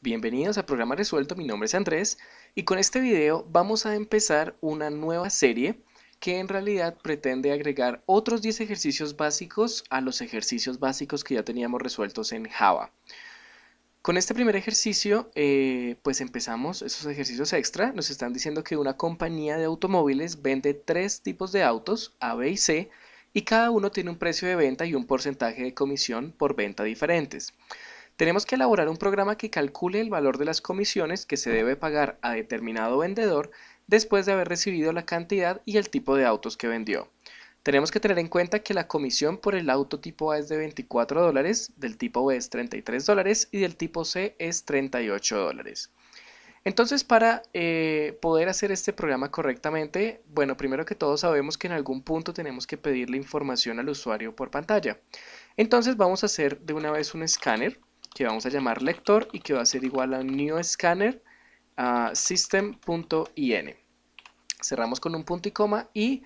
Bienvenidos a Programa Resuelto, mi nombre es Andrés y con este video vamos a empezar una nueva serie que en realidad pretende agregar otros 10 ejercicios básicos a los ejercicios básicos que ya teníamos resueltos en Java. Con este primer ejercicio, pues empezamos esos ejercicios extra. Nos están diciendo que una compañía de automóviles vende 3 tipos de autos, A, B y C, y cada uno tiene un precio de venta y un porcentaje de comisión por venta diferentes. Tenemos que elaborar un programa que calcule el valor de las comisiones que se debe pagar a determinado vendedor después de haber recibido la cantidad y el tipo de autos que vendió. Tenemos que tener en cuenta que la comisión por el auto tipo A es de $24, del tipo B es $33 y del tipo C es $38. Entonces, para poder hacer este programa correctamente, bueno, primero que todo sabemos que en algún punto tenemos que pedirle información al usuario por pantalla. Entonces vamos a hacer de una vez un escáner que vamos a llamar lector y que va a ser igual a new scanner system.in. Cerramos con un punto y coma y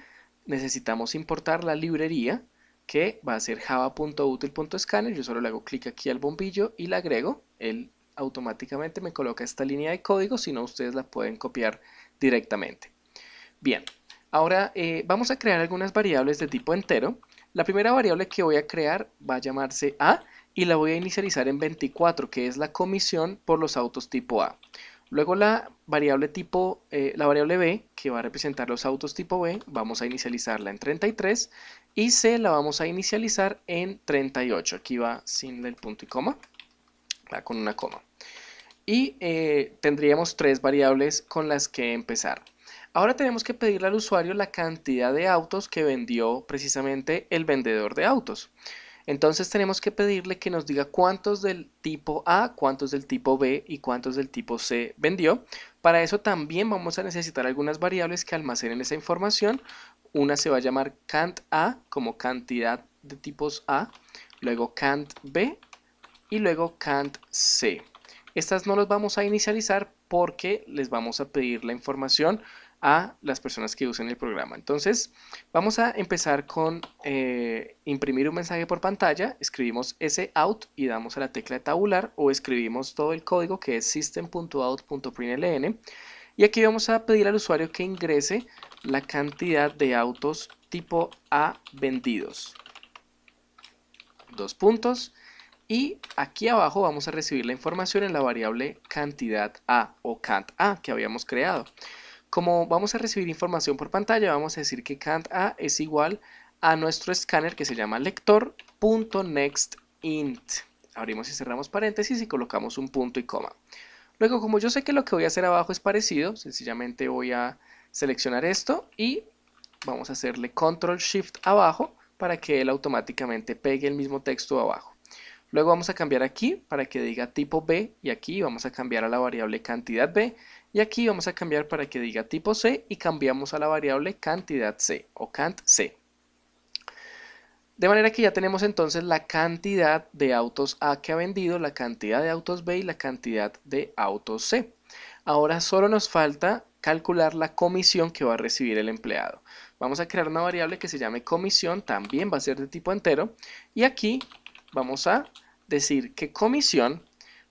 necesitamos importar la librería que va a ser java.util.scanner. Yo solo le hago clic aquí al bombillo y la agrego. Él automáticamente me coloca esta línea de código, si no ustedes la pueden copiar directamente. Bien, ahora vamos a crear algunas variables de tipo entero. La primera variable que voy a crear va a llamarse A y la voy a inicializar en 24, que es la comisión por los autos tipo A. Luego la variable B, que va a representar los autos tipo B, vamos a inicializarla en 33 y C la vamos a inicializar en 38. Aquí va sin el punto y coma, va con una coma. Y tendríamos 3 variables con las que empezar. Ahora tenemos que pedirle al usuario la cantidad de autos que vendió precisamente el vendedor de autos. Entonces tenemos que pedirle que nos diga cuántos del tipo A, cuántos del tipo B y cuántos del tipo C vendió. Para eso también vamos a necesitar algunas variables que almacenen esa información. Una se va a llamar cant A como cantidad de tipos A, luego cant B y luego cant C. Estas no las vamos a inicializar porque les vamos a pedir la información a las personas que usen el programa. Entonces vamos a empezar con imprimir un mensaje por pantalla. Escribimos sout y damos a la tecla de tabular o escribimos todo el código que es system.out.println y aquí vamos a pedir al usuario que ingrese la cantidad de autos tipo A vendidos. Dos puntos. Y aquí abajo vamos a recibir la información en la variable cantidad A o cant A que habíamos creado. Como vamos a recibir información por pantalla, vamos a decir que cant A es igual a nuestro escáner que se llama lector.nextInt. Abrimos y cerramos paréntesis y colocamos un punto y coma. Luego, como yo sé que lo que voy a hacer abajo es parecido, sencillamente voy a seleccionar esto y vamos a hacerle Control Shift abajo para que él automáticamente pegue el mismo texto abajo. Luego vamos a cambiar aquí para que diga tipo B y aquí vamos a cambiar a la variable cantidad B y aquí vamos a cambiar para que diga tipo C y cambiamos a la variable cantidad C o cant C. De manera que ya tenemos entonces la cantidad de autos A que ha vendido, la cantidad de autos B y la cantidad de autos C. Ahora solo nos falta calcular la comisión que va a recibir el empleado. Vamos a crear una variable que se llame comisión, también va a ser de tipo entero y aquí vamos a decir que comisión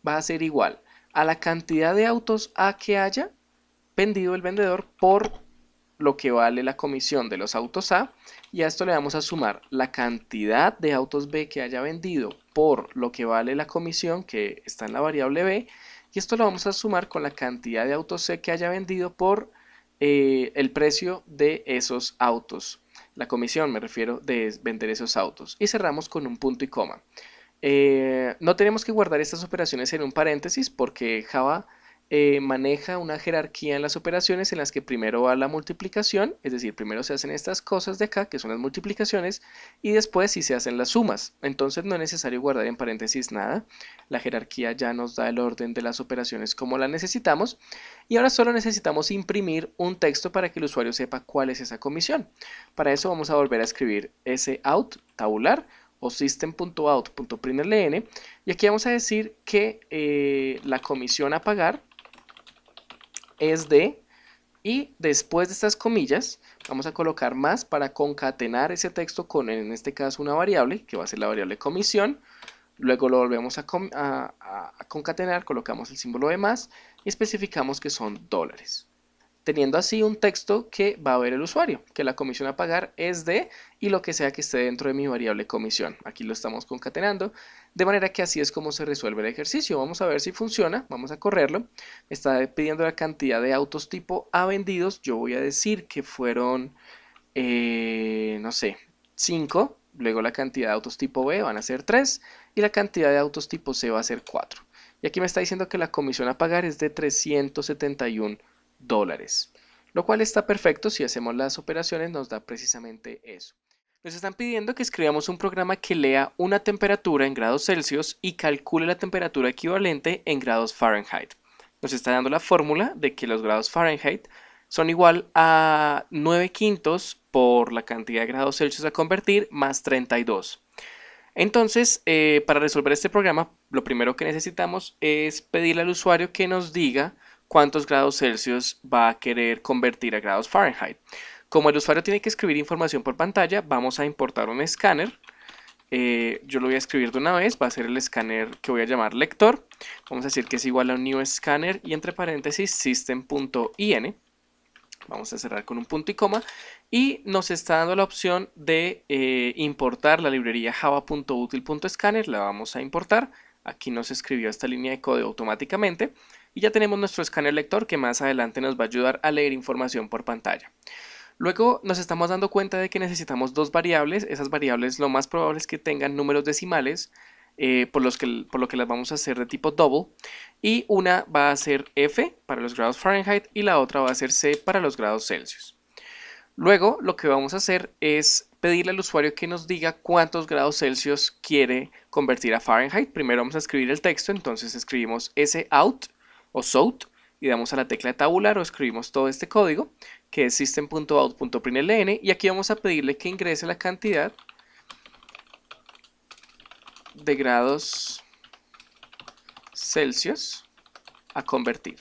va a ser igual a la cantidad de autos A que haya vendido el vendedor por lo que vale la comisión de los autos A y a esto le vamos a sumar la cantidad de autos B que haya vendido por lo que vale la comisión que está en la variable B y esto lo vamos a sumar con la cantidad de autos C que haya vendido por el precio de esos autos. La comisión me refiero de vender esos autos y cerramos con un punto y coma. No tenemos que guardar estas operaciones en un paréntesis porque Java maneja una jerarquía en las operaciones en las que primero va la multiplicación, es decir, primero se hacen estas cosas de acá, que son las multiplicaciones, y después sí se hacen las sumas. Entonces no es necesario guardar en paréntesis nada. La jerarquía ya nos da el orden de las operaciones como la necesitamos. Y ahora solo necesitamos imprimir un texto para que el usuario sepa cuál es esa comisión. Para eso vamos a volver a escribir sout, tabular, o system.out.println y aquí vamos a decir que la comisión a pagar es de, y después de estas comillas vamos a colocar más para concatenar ese texto con, en este caso, una variable que va a ser la variable comisión, Luego lo volvemos a concatenar, colocamos el símbolo de más y especificamos que son dólares. Teniendo así un texto que va a ver el usuario, que la comisión a pagar es de y lo que sea que esté dentro de mi variable comisión. Aquí lo estamos concatenando, de manera que así es como se resuelve el ejercicio. Vamos a ver si funciona, vamos a correrlo. Me está pidiendo la cantidad de autos tipo A vendidos. Yo voy a decir que fueron, no sé, 5. Luego la cantidad de autos tipo B van a ser 3 y la cantidad de autos tipo C va a ser 4. Y aquí me está diciendo que la comisión a pagar es de 371 dólares, lo cual está perfecto. Si hacemos las operaciones nos da precisamente eso. Nos están pidiendo que escribamos un programa que lea una temperatura en grados Celsius y calcule la temperatura equivalente en grados Fahrenheit. Nos está dando la fórmula de que los grados Fahrenheit son igual a 9 quintos por la cantidad de grados Celsius a convertir más 32. Entonces, para resolver este programa, lo primero que necesitamos es pedirle al usuario que nos diga cuántos grados Celsius va a querer convertir a grados Fahrenheit. Como el usuario tiene que escribir información por pantalla, vamos a importar un escáner. Yo lo voy a escribir de una vez, va a ser el escáner que voy a llamar lector. Vamos a decir que es igual a un new scanner y entre paréntesis system.in. Vamos a cerrar con un punto y coma y nos está dando la opción de importar la librería java.util.scanner. La vamos a importar. Aquí nos escribió esta línea de código automáticamente y ya tenemos nuestro escáner lector que más adelante nos va a ayudar a leer información por pantalla. Luego nos estamos dando cuenta de que necesitamos dos variables. Esas variables lo más probable es que tengan números decimales, por lo que las vamos a hacer de tipo double. Y una va a ser F para los grados Fahrenheit y la otra va a ser C para los grados Celsius. Luego lo que vamos a hacer es pedirle al usuario que nos diga cuántos grados Celsius quiere convertir a Fahrenheit. Primero vamos a escribir el texto, entonces escribimos sout o sout y damos a la tecla de tabular o escribimos todo este código que es system.out.println y aquí vamos a pedirle que ingrese la cantidad de grados Celsius a convertir.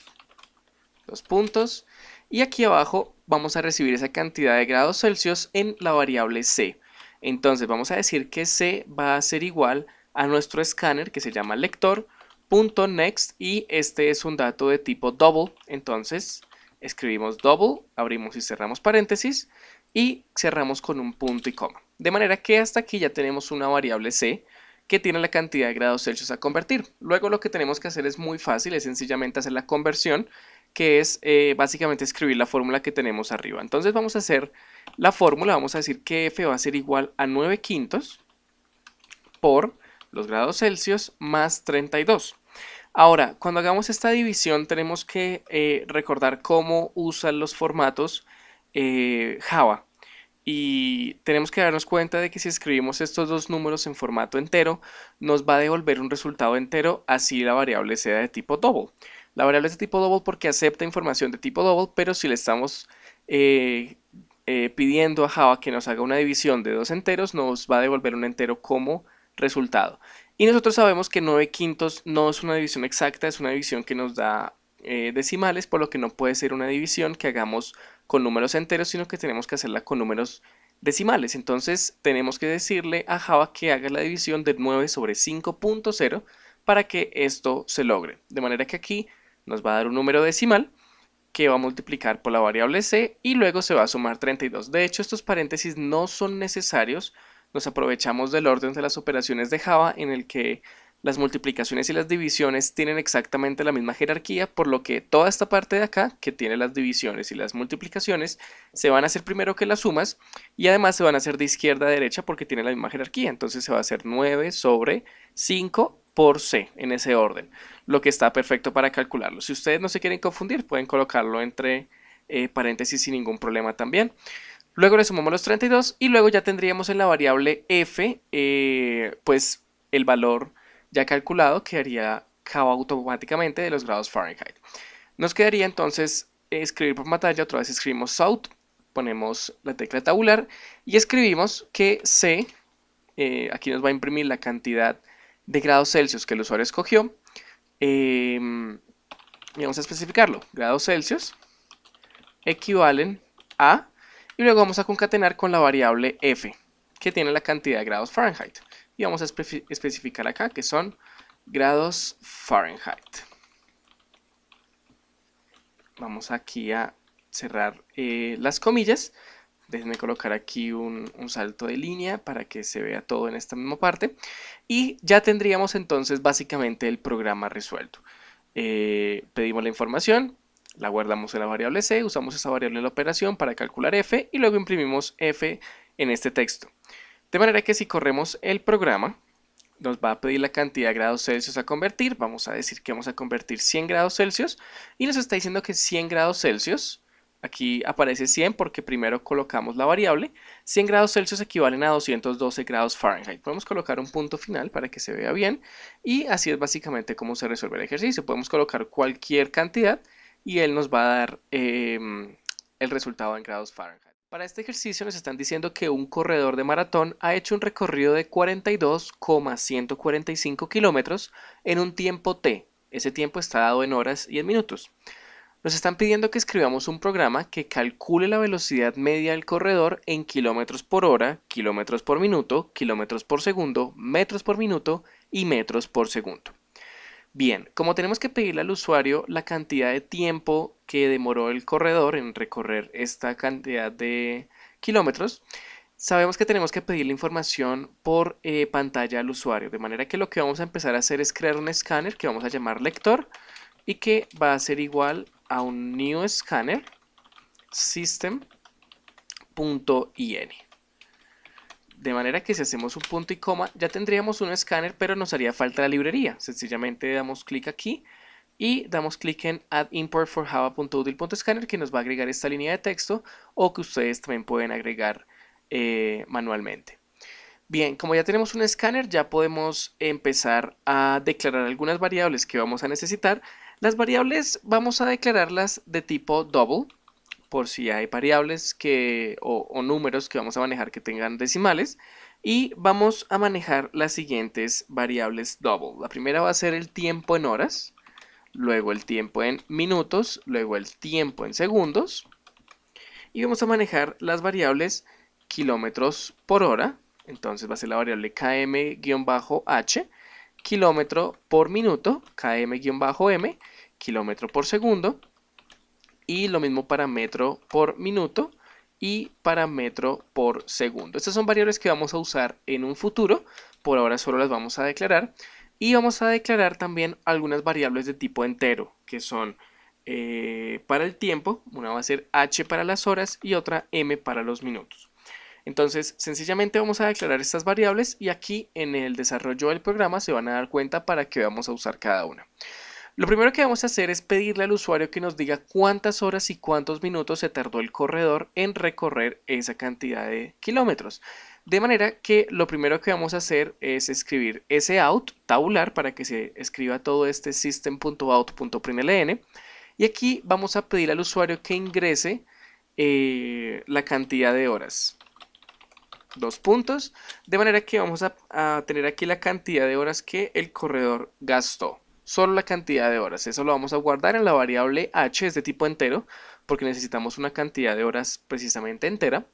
Dos puntos. Y aquí abajo vamos a recibir esa cantidad de grados Celsius en la variable C. Entonces vamos a decir que C va a ser igual a nuestro escáner que se llama lector.next y este es un dato de tipo double. Entonces escribimos double, abrimos y cerramos paréntesis y cerramos con un punto y coma. De manera que hasta aquí ya tenemos una variable C que tiene la cantidad de grados Celsius a convertir. Luego lo que tenemos que hacer es muy fácil, es sencillamente hacer la conversión, que es básicamente escribir la fórmula que tenemos arriba. Entonces vamos a hacer la fórmula, vamos a decir que F va a ser igual a 9 quintos por los grados Celsius más 32. Ahora, cuando hagamos esta división tenemos que recordar cómo usan los formatos Java. Y tenemos que darnos cuenta de que si escribimos estos dos números en formato entero, nos va a devolver un resultado entero, así la variable sea de tipo double. La variable es de tipo double porque acepta información de tipo double, pero si le estamos pidiendo a Java que nos haga una división de dos enteros, nos va a devolver un entero como resultado. Y nosotros sabemos que 9 quintos no es una división exacta, es una división que nos da decimales, por lo que no puede ser una división que hagamos con números enteros, sino que tenemos que hacerla con números decimales. Entonces tenemos que decirle a Java que haga la división de 9 sobre 5.0 para que esto se logre. De manera que aquí nos va a dar un número decimal que va a multiplicar por la variable C y luego se va a sumar 32. De hecho, estos paréntesis no son necesarios. Nos aprovechamos del orden de las operaciones de Java en el que las multiplicaciones y las divisiones tienen exactamente la misma jerarquía, por lo que toda esta parte de acá, que tiene las divisiones y las multiplicaciones, se van a hacer primero que las sumas y además se van a hacer de izquierda a derecha porque tiene la misma jerarquía. Entonces se va a hacer 9 sobre 5 por C en ese orden, lo que está perfecto para calcularlo. Si ustedes no se quieren confundir, pueden colocarlo entre paréntesis sin ningún problema también. Luego le sumamos los 32 y luego ya tendríamos en la variable f pues el valor ya calculado que haría Java automáticamente de los grados Fahrenheit. Nos quedaría entonces escribir por pantalla, otra vez escribimos sout, ponemos la tecla tabular y escribimos que C, aquí nos va a imprimir la cantidad de grados Celsius que el usuario escogió y vamos a especificarlo, grados Celsius equivalen a, y luego vamos a concatenar con la variable f que tiene la cantidad de grados Fahrenheit. y vamos a especificar acá que son grados Fahrenheit. Vamos aquí a cerrar las comillas. Déjenme colocar aquí un salto de línea para que se vea todo en esta misma parte. Y ya tendríamos entonces básicamente el programa resuelto. Pedimos la información, la guardamos en la variable C, usamos esa variable en la operación para calcular f y luego imprimimos f en este texto. De manera que si corremos el programa, nos va a pedir la cantidad de grados Celsius a convertir. Vamos a decir que vamos a convertir 100 grados Celsius y nos está diciendo que 100 grados Celsius, aquí aparece 100 porque primero colocamos la variable, 100 grados Celsius equivalen a 212 grados Fahrenheit. Podemos colocar un punto final para que se vea bien y así es básicamente cómo se resuelve el ejercicio. Podemos colocar cualquier cantidad y él nos va a dar el resultado en grados Fahrenheit. Para este ejercicio nos están diciendo que un corredor de maratón ha hecho un recorrido de 42,145 kilómetros en un tiempo t. Ese tiempo está dado en horas y en minutos. Nos están pidiendo que escribamos un programa que calcule la velocidad media del corredor en kilómetros por hora, kilómetros por minuto, kilómetros por segundo, metros por minuto y metros por segundo. Bien, como tenemos que pedirle al usuario la cantidad de tiempo que demoró el corredor en recorrer esta cantidad de kilómetros, sabemos que tenemos que pedirle información por pantalla al usuario, de manera que lo que vamos a empezar a hacer es crear un escáner que vamos a llamar lector y que va a ser igual a un new scanner system.in. De manera que si hacemos un punto y coma ya tendríamos un escáner, pero nos haría falta la librería. Sencillamente damos clic aquí y damos clic en add import for java.util.scanner, que nos va a agregar esta línea de texto o que ustedes también pueden agregar manualmente. Bien, como ya tenemos un escáner, ya podemos empezar a declarar algunas variables que vamos a necesitar. Las variables vamos a declararlas de tipo double, por si hay variables o números que vamos a manejar que tengan decimales. Y vamos a manejar las siguientes variables double. La primera va a ser el tiempo en horas, luego el tiempo en minutos, luego el tiempo en segundos. Y vamos a manejar las variables kilómetros por hora. Entonces va a ser la variable km-h, kilómetro por minuto, km-m, kilómetro por segundo, y lo mismo para metro por minuto y para metro por segundo. Estas son variables que vamos a usar en un futuro, por ahora solo las vamos a declarar, y vamos a declarar también algunas variables de tipo entero, que son para el tiempo, una va a ser h para las horas y otra m para los minutos. Entonces, sencillamente vamos a declarar estas variables y aquí en el desarrollo del programa se van a dar cuenta para qué vamos a usar cada una. Lo primero que vamos a hacer es pedirle al usuario que nos diga cuántas horas y cuántos minutos se tardó el corredor en recorrer esa cantidad de kilómetros. De manera que lo primero que vamos a hacer es escribir sout tabular para que se escriba todo este system.out.println. Y aquí vamos a pedir al usuario que ingrese la cantidad de horas. Dos puntos, de manera que vamos a tener aquí la cantidad de horas que el corredor gastó. Solo la cantidad de horas, eso lo vamos a guardar en la variable h, es de tipo entero, porque necesitamos una cantidad de horas precisamente entera.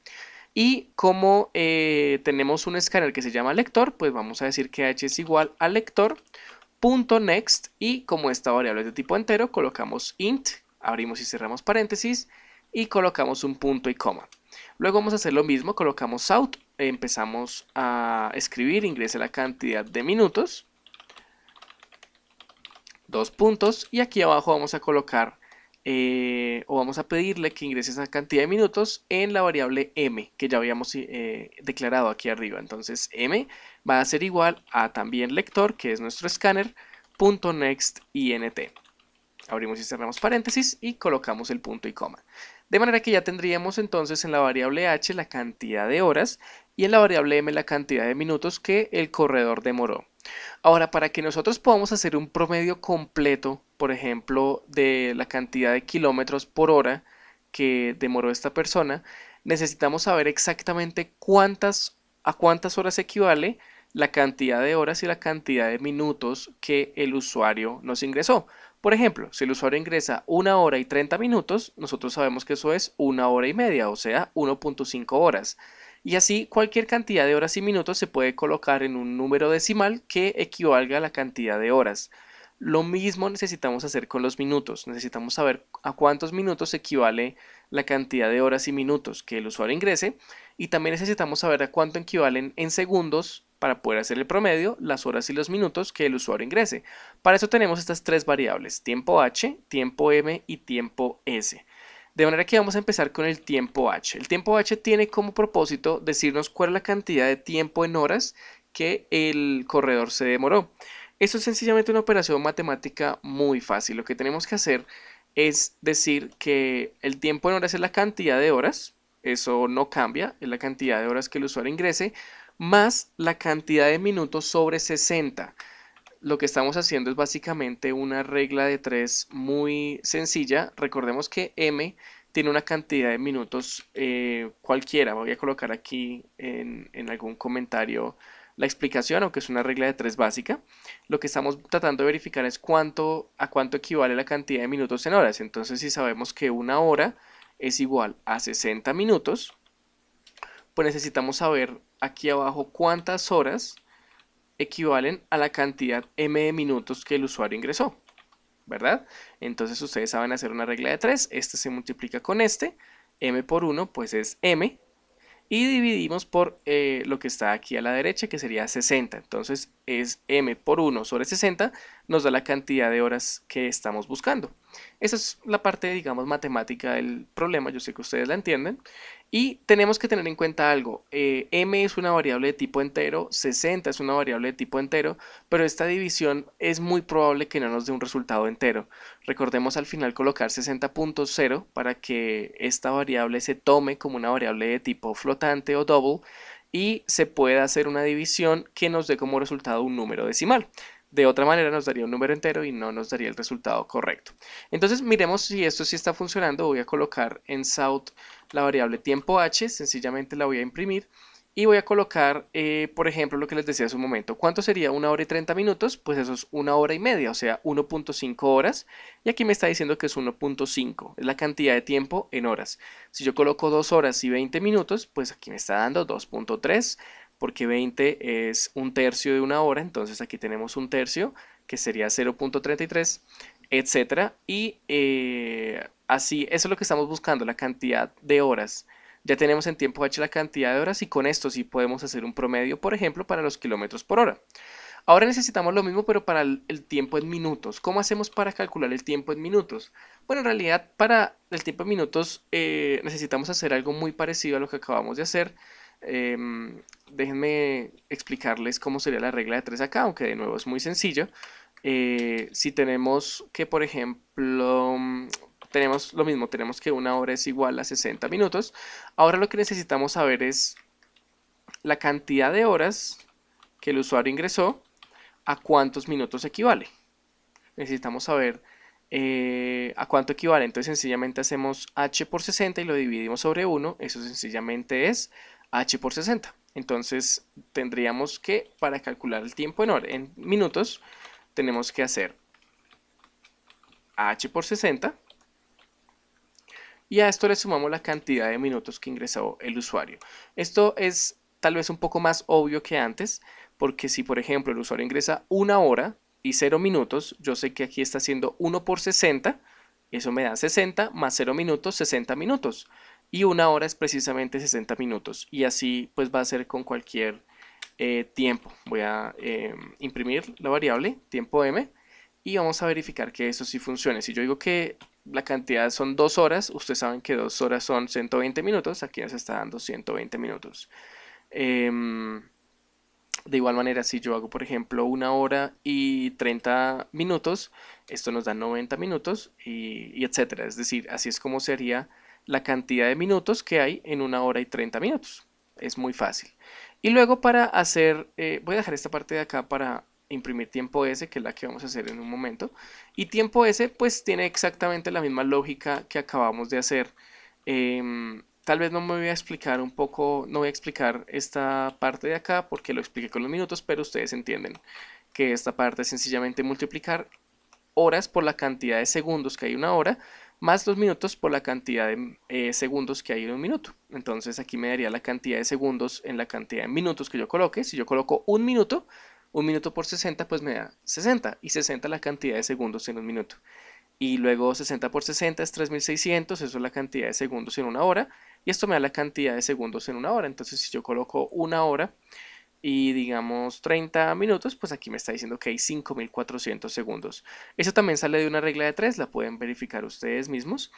Y como tenemos un escáner que se llama lector, pues vamos a decir que h es igual a lector.next, y como esta variable es de tipo entero, colocamos int, abrimos y cerramos paréntesis, y colocamos un punto y coma. Luego vamos a hacer lo mismo, colocamos out, empezamos a escribir, ingrese la cantidad de minutos, dos puntos, y aquí abajo vamos a colocar o vamos a pedirle que ingrese esa cantidad de minutos en la variable m que ya habíamos declarado aquí arriba. Entonces m va a ser igual a también lector, que es nuestro escáner, .next int. Abrimos y cerramos paréntesis y colocamos el punto y coma. De manera que ya tendríamos entonces en la variable h la cantidad de horas y en la variable m la cantidad de minutos que el corredor demoró. Ahora, para que nosotros podamos hacer un promedio completo, por ejemplo, de la cantidad de kilómetros por hora que demoró esta persona, necesitamos saber exactamente a cuántas horas equivale la cantidad de horas y la cantidad de minutos que el usuario nos ingresó. Por ejemplo, si el usuario ingresa 1 hora y 30 minutos, nosotros sabemos que eso es 1 hora y media, o sea, 1.5 horas. Y así cualquier cantidad de horas y minutos se puede colocar en un número decimal que equivalga a la cantidad de horas. Lo mismo necesitamos hacer con los minutos. Necesitamos saber a cuántos minutos equivale la cantidad de horas y minutos que el usuario ingrese, y también necesitamos saber a cuánto equivalen en segundos para poder hacer el promedio, las horas y los minutos que el usuario ingrese. Para eso tenemos estas tres variables: tiempo h, tiempo m y tiempo s. De manera que vamos a empezar con el tiempo h. El tiempo h tiene como propósito decirnos cuál es la cantidad de tiempo en horas que el corredor se demoró. Esto es sencillamente una operación matemática muy fácil. Lo que tenemos que hacer es decir que el tiempo en horas es la cantidad de horas, eso no cambia, es la cantidad de horas que el usuario ingrese, más la cantidad de minutos sobre 60. Lo que estamos haciendo es básicamente una regla de 3 muy sencilla. Recordemos que m tiene una cantidad de minutos cualquiera. Voy a colocar aquí en algún comentario la explicación, aunque es una regla de 3 básica. Lo que estamos tratando de verificar es a cuánto equivale la cantidad de minutos en horas. Entonces, si sabemos que una hora es igual a 60 minutos, pues necesitamos saber aquí abajo cuántas horas equivalen a la cantidad m de minutos que el usuario ingresó, ¿verdad? Entonces ustedes saben hacer una regla de 3, este se multiplica con este, m por 1 pues es m, y dividimos por lo que está aquí a la derecha, que sería 60. Entonces es m por 1 sobre 60, nos da la cantidad de horas que estamos buscando. Esa es la parte, digamos, matemática del problema. Yo sé que ustedes la entienden. Y tenemos que tener en cuenta algo. M es una variable de tipo entero, 60 es una variable de tipo entero, pero esta división es muy probable que no nos dé un resultado entero. Recordemos al final colocar 60.0 para que esta variable se tome como una variable de tipo flotante o double y se pueda hacer una división que nos dé como resultado un número decimal. De otra manera nos daría un número entero y no nos daría el resultado correcto. Entonces miremos si esto sí está funcionando. Voy a colocar en South la variable tiempo h, sencillamente la voy a imprimir y voy a colocar, por ejemplo, lo que les decía hace un momento. ¿Cuánto sería 1 hora y 30 minutos? Pues eso es 1 hora y media, o sea, 1.5 horas. Y aquí me está diciendo que es 1.5, es la cantidad de tiempo en horas. Si yo coloco 2 horas y 20 minutos, pues aquí me está dando 2.3, porque 20 es un tercio de una hora, entonces aquí tenemos un tercio, que sería 0.33, etcétera. Y así, eso es lo que estamos buscando, la cantidad de horas. Ya tenemos en tiempo h la cantidad de horas y con esto sí podemos hacer un promedio, por ejemplo, para los kilómetros por hora. Ahora necesitamos lo mismo, pero para el tiempo en minutos. ¿Cómo hacemos para calcular el tiempo en minutos? Bueno, en realidad para el tiempo en minutos necesitamos hacer algo muy parecido a lo que acabamos de hacer. Déjenme explicarles cómo sería la regla de 3 acá, aunque de nuevo es muy sencillo. Si tenemos que, por ejemplo, tenemos lo mismo, tenemos que una hora es igual a 60 minutos. Ahora lo que necesitamos saber es la cantidad de horas que el usuario ingresó, a cuántos minutos equivale. Necesitamos saber a cuánto equivale. Entonces sencillamente hacemos h por 60 y lo dividimos sobre 1. Eso sencillamente es h por 60. Entonces tendríamos que, para calcular el tiempo en minutos, tenemos que hacer h por 60 y a esto le sumamos la cantidad de minutos que ingresó el usuario. Esto es tal vez un poco más obvio que antes, porque si por ejemplo el usuario ingresa 1 hora y 0 minutos, yo sé que aquí está haciendo 1 por 60, eso me da 60 más 0 minutos, 60 minutos. Y 1 hora es precisamente 60 minutos. Y así pues va a ser con cualquier tiempo. Voy a imprimir la variable tiempo m y vamos a verificar que eso sí funcione. Si yo digo que la cantidad son 2 horas, ustedes saben que 2 horas son 120 minutos, aquí nos está dando 120 minutos. De igual manera, si yo hago, por ejemplo, 1 hora y 30 minutos, esto nos da 90 minutos y etcétera. Es decir, así es como sería la cantidad de minutos que hay en 1 hora y 30 minutos. Es muy fácil. Y luego para hacer, voy a dejar esta parte de acá para imprimir tiempo S, que es la que vamos a hacer en un momento. Y tiempo S pues tiene exactamente la misma lógica que acabamos de hacer. Tal vez no me voy a explicar un poco, no voy a explicar esta parte de acá porque lo expliqué con los minutos, pero ustedes entienden que esta parte es sencillamente multiplicar horas por la cantidad de segundos que hay en una hora, más los minutos por la cantidad de segundos que hay en un minuto. Entonces aquí me daría la cantidad de segundos en la cantidad de minutos que yo coloque. Si yo coloco un minuto por 60, pues me da 60, y 60 la cantidad de segundos en un minuto. Y luego 60 por 60 es 3600, eso es la cantidad de segundos en una hora, y esto me da la cantidad de segundos en una hora. Entonces si yo coloco una hora y digamos 30 minutos, pues aquí me está diciendo que hay 5400 segundos. Eso también sale de una regla de 3, la pueden verificar ustedes mismos.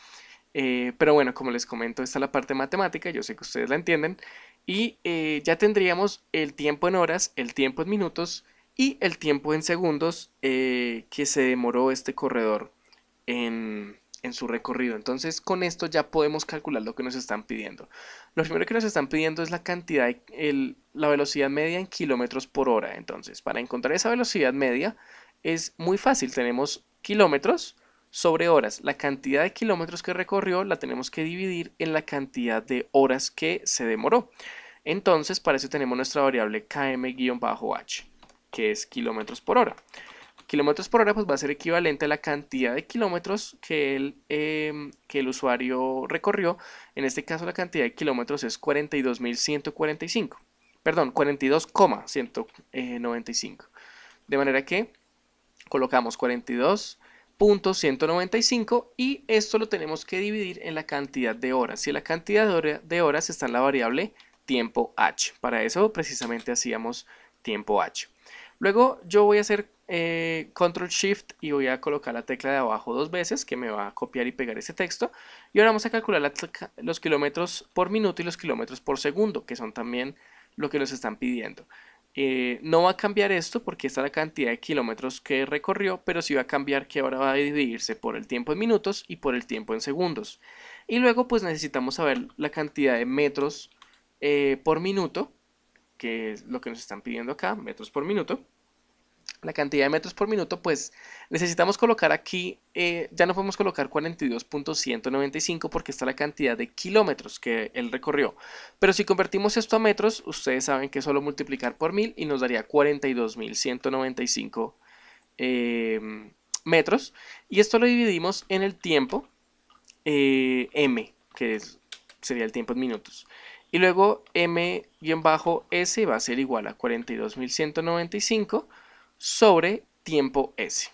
Pero bueno, como les comento, esta es la parte matemática, yo sé que ustedes la entienden. Y ya tendríamos el tiempo en horas, el tiempo en minutos y el tiempo en segundos que se demoró este corredor en su recorrido. Entonces con esto ya podemos calcular lo que nos están pidiendo. Lo primero que nos están pidiendo es la cantidad, la velocidad media en kilómetros por hora. Entonces para encontrar esa velocidad media es muy fácil. Tenemos kilómetros sobre horas. La cantidad de kilómetros que recorrió la tenemos que dividir en la cantidad de horas que se demoró. Entonces para eso tenemos nuestra variable km-h, que es kilómetros por hora. Kilómetros por hora pues va a ser equivalente a la cantidad de kilómetros que el usuario recorrió. En este caso la cantidad de kilómetros es 42.145. Perdón, 42,195. De manera que colocamos 42.195 y esto lo tenemos que dividir en la cantidad de horas. Y la cantidad de horas está en la variable tiempo h. Para eso precisamente hacíamos tiempo h. Luego yo voy a hacer Control Shift y voy a colocar la tecla de abajo dos veces, que me va a copiar y pegar ese texto. Y ahora vamos a calcular los kilómetros por minuto y los kilómetros por segundo, que son también lo que nos están pidiendo. No va a cambiar esto porque esta es la cantidad de kilómetros que recorrió, pero sí va a cambiar que ahora va a dividirse por el tiempo en minutos y por el tiempo en segundos. Y luego pues necesitamos saber la cantidad de metros por minuto, que es lo que nos están pidiendo acá, metros por minuto. La cantidad de metros por minuto, pues necesitamos colocar aquí, ya no podemos colocar 42.195 porque está la cantidad de kilómetros que él recorrió. Pero si convertimos esto a metros, ustedes saben que es solo multiplicar por 1000 y nos daría 42.195 metros. Y esto lo dividimos en el tiempo m, que sería el tiempo en minutos. Y luego m-s va a ser igual a 42.195 sobre tiempo s.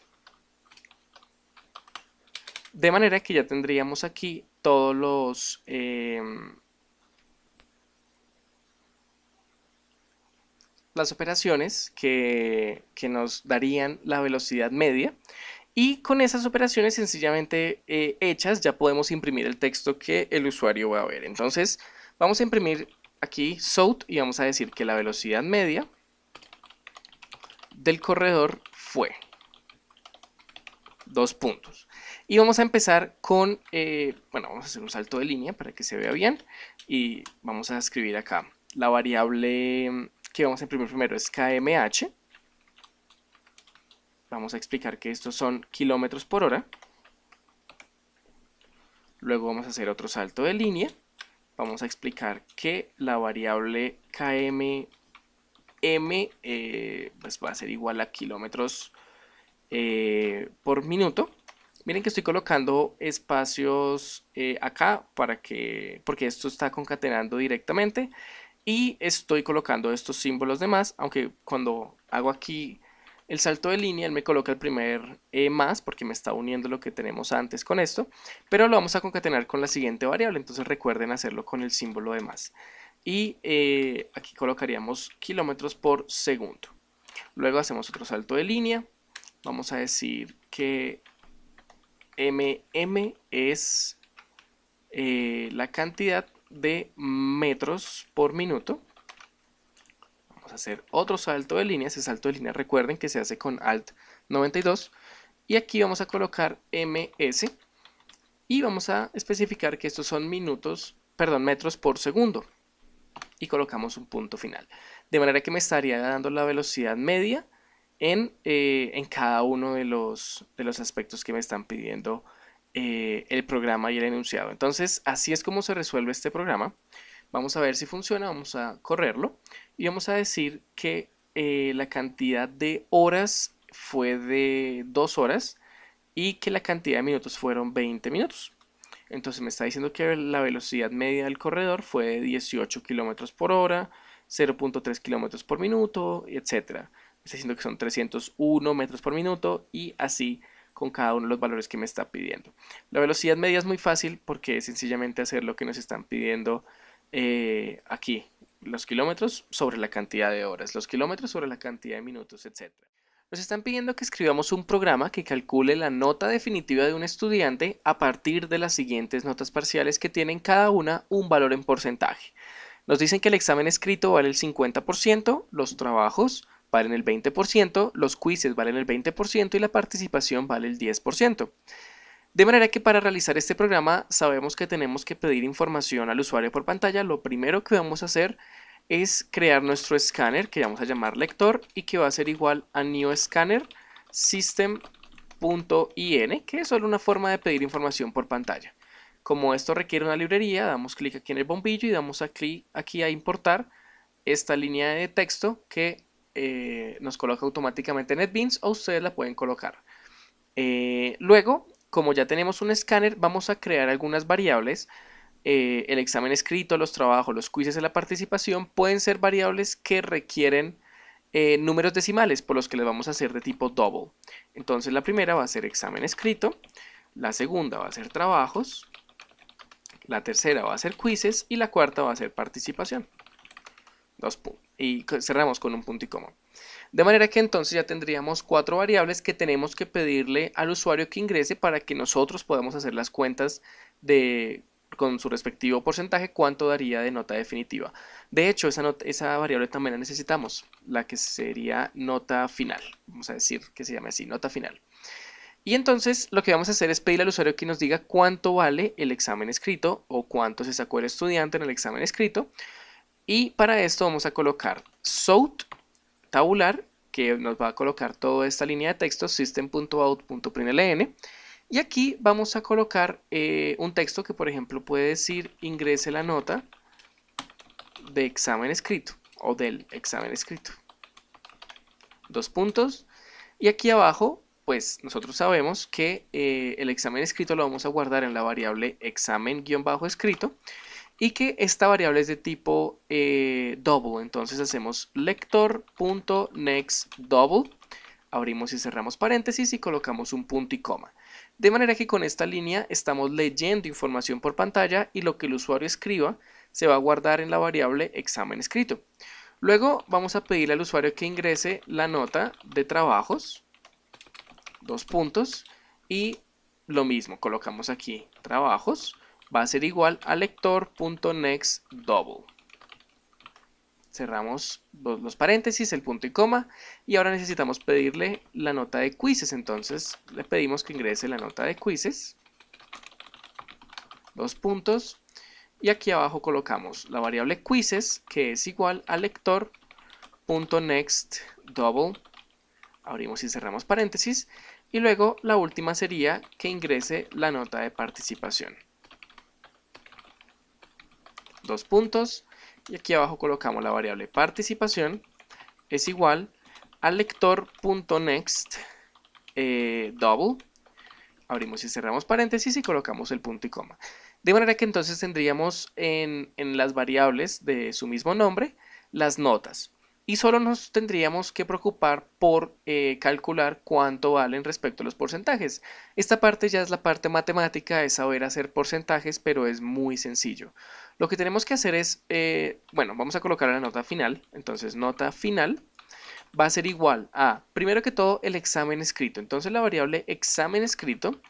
De manera que ya tendríamos aquí todos las operaciones que nos darían la velocidad media. Y con esas operaciones sencillamente hechas ya podemos imprimir el texto que el usuario va a ver. Entonces vamos a imprimir aquí south y vamos a decir que la velocidad media del corredor fue 2 puntos. Y vamos a empezar con, bueno, vamos a hacer un salto de línea para que se vea bien. Y vamos a escribir acá la variable que vamos a imprimir primero es kmh. Vamos a explicar que estos son kilómetros por hora. Luego vamos a hacer otro salto de línea. Vamos a explicar que la variable km pues va a ser igual a kilómetros por minuto. Miren que estoy colocando espacios acá porque esto está concatenando directamente, y estoy colocando estos símbolos de más, aunque cuando hago aquí el salto de línea él me coloca el primer más porque me está uniendo lo que tenemos antes con esto, pero lo vamos a concatenar con la siguiente variable. Entonces recuerden hacerlo con el símbolo de más. Y aquí colocaríamos kilómetros por segundo. Luego hacemos otro salto de línea. Vamos a decir que mm es la cantidad de metros por minuto. Vamos a hacer otro salto de línea. Ese salto de línea recuerden que se hace con Alt 92. Y aquí vamos a colocar ms y vamos a especificar que estos son metros por segundo. Y colocamos un punto final. De manera que me estaría dando la velocidad media en cada uno de los aspectos que me están pidiendo el programa y el enunciado. Entonces así es como se resuelve este programa. Vamos a ver si funciona, vamos a correrlo y vamos a decir que la cantidad de horas fue de 2 horas y que la cantidad de minutos fueron 20 minutos. Entonces me está diciendo que la velocidad media del corredor fue de 18 kilómetros por hora, 0.3 kilómetros por minuto, etc. Me está diciendo que son 301 metros por minuto y así con cada uno de los valores que me está pidiendo. La velocidad media es muy fácil porque es sencillamente hacer lo que nos están pidiendo aquí. Los kilómetros sobre la cantidad de horas, los kilómetros sobre la cantidad de minutos, etc. Nos están pidiendo que escribamos un programa que calcule la nota definitiva de un estudiante a partir de las siguientes notas parciales que tienen cada una un valor en porcentaje. Nos dicen que el examen escrito vale el 50%, los trabajos valen el 20%, los quizzes valen el 20% y la participación vale el 10%. De manera que para realizar este programa sabemos que tenemos que pedir información al usuario por pantalla. Lo primero que vamos a hacer es crear nuestro escáner que vamos a llamar lector y que va a ser igual a new scanner system.in, que es solo una forma de pedir información por pantalla. Como esto requiere una librería, damos clic aquí en el bombillo y damos clic aquí a importar esta línea de texto que nos coloca automáticamente en NetBeans, o ustedes la pueden colocar. Luego, como ya tenemos un escáner, vamos a crear algunas variables. El examen escrito, los trabajos, los quizzes de la participación pueden ser variables que requieren números decimales, por los que les vamos a hacer de tipo double. Entonces la primera va a ser examen escrito, la segunda va a ser trabajos, la tercera va a ser quizzes y la cuarta va a ser participación. Y cerramos con un punto y coma. De manera que entonces ya tendríamos 4 variables que tenemos que pedirle al usuario que ingrese para que nosotros podamos hacer las cuentas con su respectivo porcentaje, cuánto daría de nota definitiva. De hecho, esa variable también la necesitamos, la que sería nota final. Vamos a decir que se llame así, nota final. Y entonces lo que vamos a hacer es pedirle al usuario que nos diga cuánto vale el examen escrito o cuánto se sacó el estudiante en el examen escrito. Y para esto vamos a colocar sought tabular, que nos va a colocar toda esta línea de texto, system.out.println, y aquí vamos a colocar un texto que por ejemplo puede decir ingrese la nota de examen escrito o del examen escrito. Dos puntos, y aquí abajo pues nosotros sabemos que el examen escrito lo vamos a guardar en la variable examen-escrito y que esta variable es de tipo double. Entonces hacemos lector.nextDouble, abrimos y cerramos paréntesis y colocamos un punto y coma. De manera que con esta línea estamos leyendo información por pantalla y lo que el usuario escriba se va a guardar en la variable examen escrito. Luego vamos a pedirle al usuario que ingrese la nota de trabajos, dos puntos, y lo mismo, colocamos aquí trabajos, va a ser igual a lector.nextDouble. Cerramos los paréntesis, el punto y coma, y ahora necesitamos pedirle la nota de quizzes. Entonces le pedimos que ingrese la nota de quizzes, dos puntos, y aquí abajo colocamos la variable quizzes, que es igual a lector.nextDouble. Abrimos y cerramos paréntesis, y luego la última sería que ingrese la nota de participación. Dos puntos, y aquí abajo colocamos la variable participación es igual a lector.nextDouble. Abrimos y cerramos paréntesis y colocamos el punto y coma. De manera que entonces tendríamos en las variables de su mismo nombre las notas. Y solo nos tendríamos que preocupar por calcular cuánto valen respecto a los porcentajes. Esta parte ya es la parte matemática, es saber hacer porcentajes, pero es muy sencillo. Lo que tenemos que hacer es, bueno, vamos a colocar la nota final. Entonces, nota final va a ser igual a, primero que todo, el examen escrito. Entonces, la variable examen escrito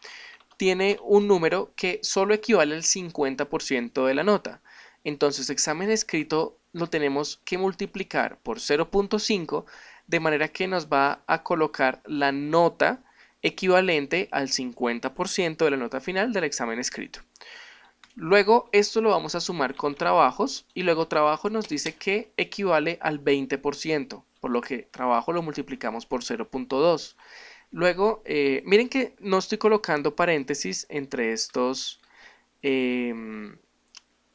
tiene un número que solo equivale al 50% de la nota. Entonces, examen escrito lo tenemos que multiplicar por 0.5 de manera que nos va a colocar la nota equivalente al 50% de la nota final del examen escrito. Luego esto lo vamos a sumar con trabajos y luego trabajo nos dice que equivale al 20%, por lo que trabajo lo multiplicamos por 0.2. Luego, miren que no estoy colocando paréntesis entre estos,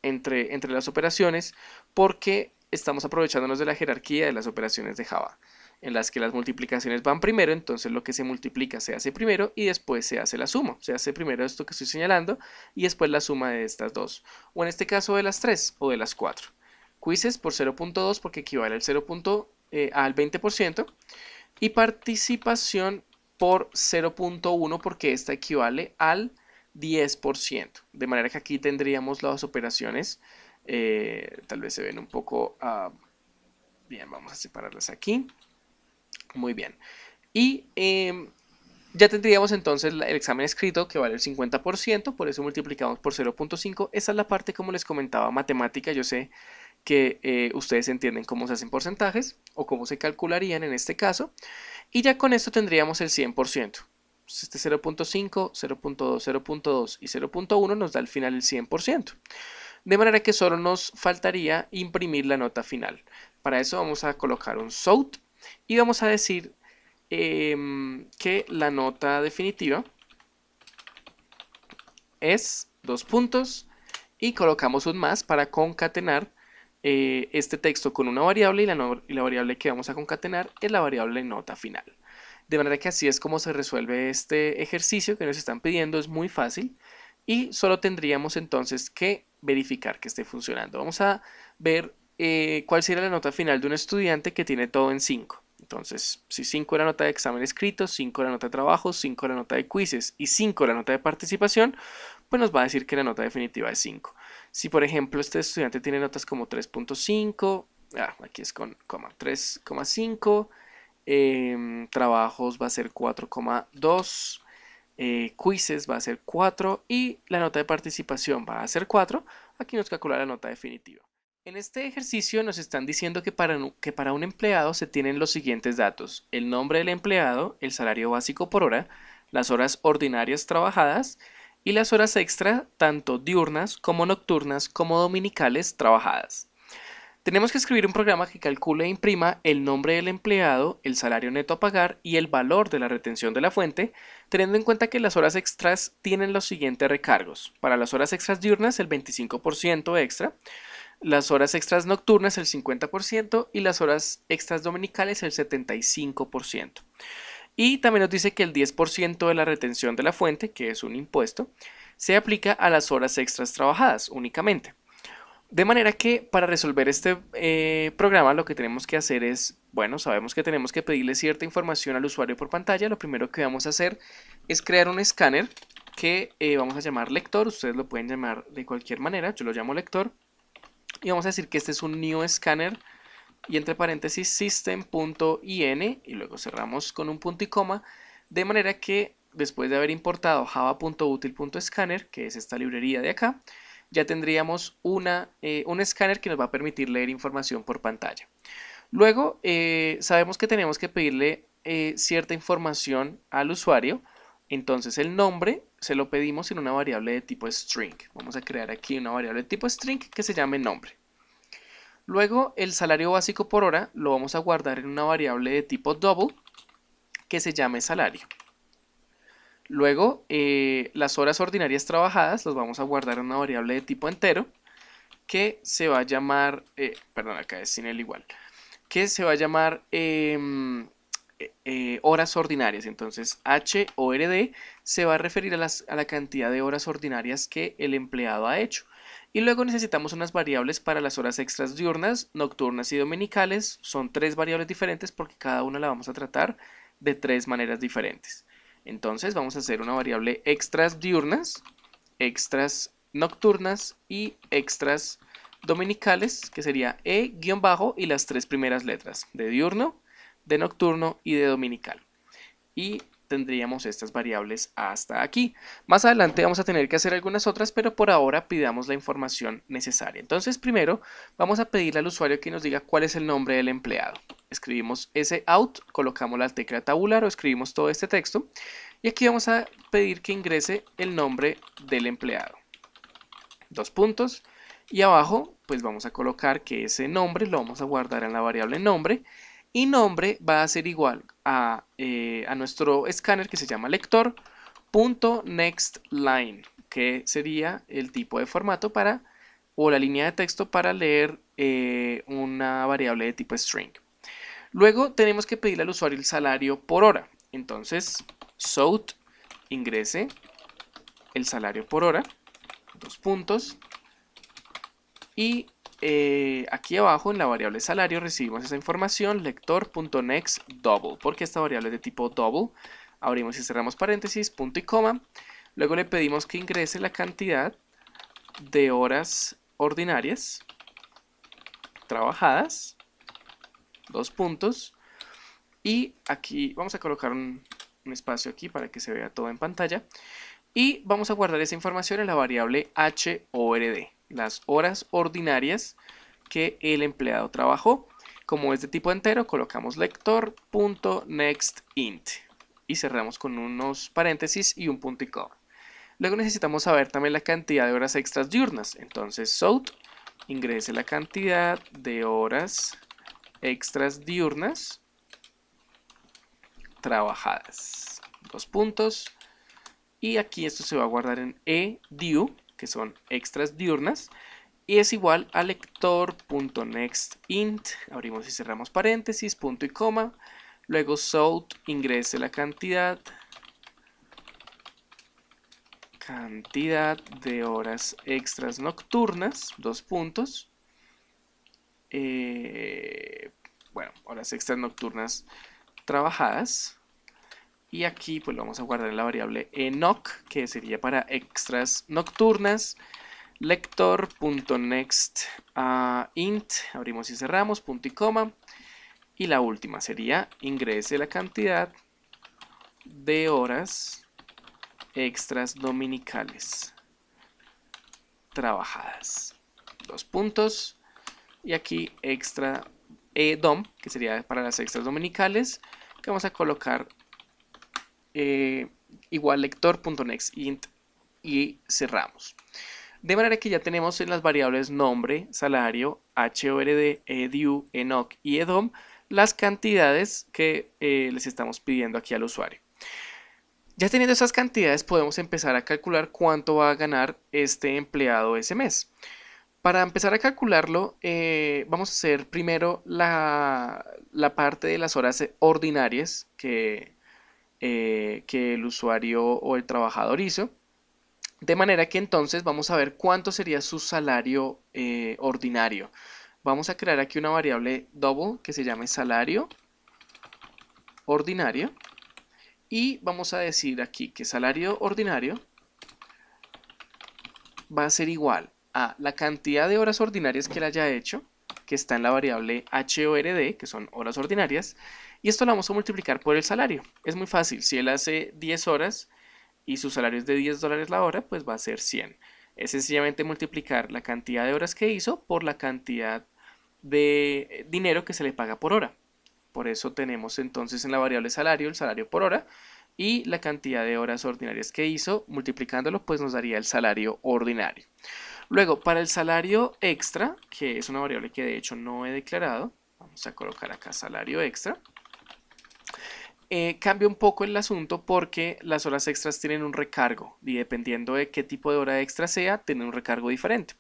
entre las operaciones porque estamos aprovechándonos de la jerarquía de las operaciones de Java. en las que las multiplicaciones van primero, entonces lo que se multiplica se hace primero y después se hace la suma. Se hace primero esto que estoy señalando y después la suma de estas dos, o en este caso de las 3 o de las 4. Quizzes por 0.2 porque equivale al 20%, y participación por 0.1 porque esta equivale al 10%. De manera que aquí tendríamos las operaciones, tal vez se ven un poco... bien, vamos a separarlas aquí. Muy bien. Y ya tendríamos entonces el examen escrito que vale el 50%, por eso multiplicamos por 0.5. Esa es la parte, como les comentaba, matemática. Yo sé que ustedes entienden cómo se hacen porcentajes o cómo se calcularían en este caso. Y ya con esto tendríamos el 100%. Este 0.5, 0.2, 0.2 y 0.1 nos da al final el 100%. De manera que solo nos faltaría imprimir la nota final. Para eso vamos a colocar un SOUT y vamos a decir que la nota definitiva es 2 puntos y colocamos un más para concatenar este texto con una variable y la variable que vamos a concatenar es la variable nota final. De manera que así es como se resuelve este ejercicio que nos están pidiendo, es muy fácil y solo tendríamos entonces que verificar que esté funcionando. Vamos a ver cuál sería la nota final de un estudiante que tiene todo en 5. Entonces, si 5 era nota de examen escrito, 5 era nota de trabajo, 5 era nota de quizzes y 5 era nota de participación, pues nos va a decir que la nota definitiva es 5. Si por ejemplo este estudiante tiene notas como 3.5, aquí es con coma, 3,5, trabajos va a ser 4,2, quizzes va a ser 4 y la nota de participación va a ser 4, aquí nos calcula la nota definitiva. En este ejercicio nos están diciendo que para un empleado se tienen los siguientes datos: el nombre del empleado, el salario básico por hora, las horas ordinarias trabajadas y las horas extra, tanto diurnas como nocturnas como dominicales trabajadas. Tenemos que escribir un programa que calcule e imprima el nombre del empleado, el salario neto a pagar y el valor de la retención de la fuente, teniendo en cuenta que las horas extras tienen los siguientes recargos. Para las horas extras diurnas el 25% extra, las horas extras nocturnas el 50% y las horas extras dominicales el 75%. Y también nos dice que el 10% de la retención de la fuente, que es un impuesto, se aplica a las horas extras trabajadas únicamente. De manera que para resolver este programa lo que tenemos que hacer es, bueno, sabemos que tenemos que pedirle cierta información al usuario por pantalla. Lo primero que vamos a hacer es crear un escáner que vamos a llamar lector. Ustedes lo pueden llamar de cualquier manera, yo lo llamo lector. Y vamos a decir que este es un new scanner y entre paréntesis system.in y luego cerramos con un punto y coma, de manera que después de haber importado java.util.scanner, que es esta librería de acá, ya tendríamos un escáner que nos va a permitir leer información por pantalla. Luego sabemos que tenemos que pedirle cierta información al usuario, entonces el nombre se lo pedimos en una variable de tipo string. Vamos a crear aquí una variable de tipo string que se llame nombre. Luego el salario básico por hora lo vamos a guardar en una variable de tipo double que se llame salario. Luego las horas ordinarias trabajadas las vamos a guardar en una variable de tipo entero que se va a llamar, perdón, acá es sin el igual, que se va a llamar horas ordinarias. Entonces HORD se va a referir a la cantidad de horas ordinarias que el empleado ha hecho. Y luego necesitamos unas variables para las horas extras diurnas, nocturnas y dominicales. Son 3 variables diferentes porque cada una la vamos a tratar de 3 maneras diferentes. Entonces vamos a hacer una variable extras diurnas, extras nocturnas y extras dominicales, que sería E guión bajo y las 3 primeras letras de diurno, de nocturno y de dominical. Y tendríamos estas variables hasta aquí. Más adelante vamos a tener que hacer algunas otras, pero por ahora pidamos la información necesaria. Entonces primero vamos a pedirle al usuario que nos diga cuál es el nombre del empleado. Escribimos out, colocamos la tecla tabular o escribimos todo este texto y aquí vamos a pedir que ingrese el nombre del empleado. 2 puntos y abajo pues vamos a colocar que ese nombre lo vamos a guardar en la variable nombre. Y nombre va a ser igual a nuestro escáner que se llama lector.nextLine, que sería el tipo de formato o la línea de texto para leer una variable de tipo string. Luego tenemos que pedirle al usuario el salario por hora. Entonces, SOUT ingrese el salario por hora, dos puntos, y aquí abajo en la variable salario recibimos esa información, lector.nextDouble, porque esta variable es de tipo double. Abrimos y cerramos paréntesis, punto y coma. Luego le pedimos que ingrese la cantidad de horas ordinarias trabajadas, dos puntos, y aquí vamos a colocar un espacio aquí para que se vea todo en pantalla, y vamos a guardar esa información en la variable HORD, las horas ordinarias que el empleado trabajó. Como es de tipo entero, colocamos lector.nextInt y cerramos con unos paréntesis y un punto y coma. Luego necesitamos saber también la cantidad de horas extras diurnas. Entonces SOUT ingrese la cantidad de horas extras diurnas trabajadas. Dos puntos. Y aquí esto se va a guardar en eDue, que son extras diurnas. Y es igual a lector.nextInt. Abrimos y cerramos paréntesis, punto y coma. Luego SOUT ingrese la cantidad de horas extras nocturnas, dos puntos. Bueno, horas extras nocturnas trabajadas. Y aquí pues lo vamos a guardar en la variable enoc, que sería para extras nocturnas. Lector.nextInt, abrimos y cerramos, punto y coma. Y la última sería ingrese la cantidad de horas extras dominicales trabajadas, dos puntos, y aquí extra dom, que sería para las extras dominicales, que vamos a colocar igual lector.nextInt y cerramos. De manera que ya tenemos en las variables nombre, salario, HORD, eDue, enoc y edom las cantidades que les estamos pidiendo aquí al usuario. Ya teniendo esas cantidades podemos empezar a calcular cuánto va a ganar este empleado ese mes. Para empezar a calcularlo, vamos a hacer primero la parte de las horas ordinarias que el usuario o el trabajador hizo. De manera que entonces vamos a ver cuánto sería su salario ordinario. Vamos a crear aquí una variable double que se llame salario ordinario. Y vamos a decir aquí que salario ordinario va a ser igual a la cantidad de horas ordinarias que él haya hecho, que está en la variable HORD, que son horas ordinarias, y esto lo vamos a multiplicar por el salario. Es muy fácil, si él hace 10 horas y su salario es de $10 la hora, pues va a ser 100. Es sencillamente multiplicar la cantidad de horas que hizo por la cantidad de dinero que se le paga por hora. Por eso tenemos entonces en la variable salario el salario por hora y la cantidad de horas ordinarias que hizo, multiplicándolo pues nos daría el salario ordinario. Luego para el salario extra, que es una variable que de hecho no he declarado, vamos a colocar acá salario extra. Cambia un poco el asunto porque las horas extras tienen un recargo y dependiendo de qué tipo de hora extra sea, tiene un recargo diferente.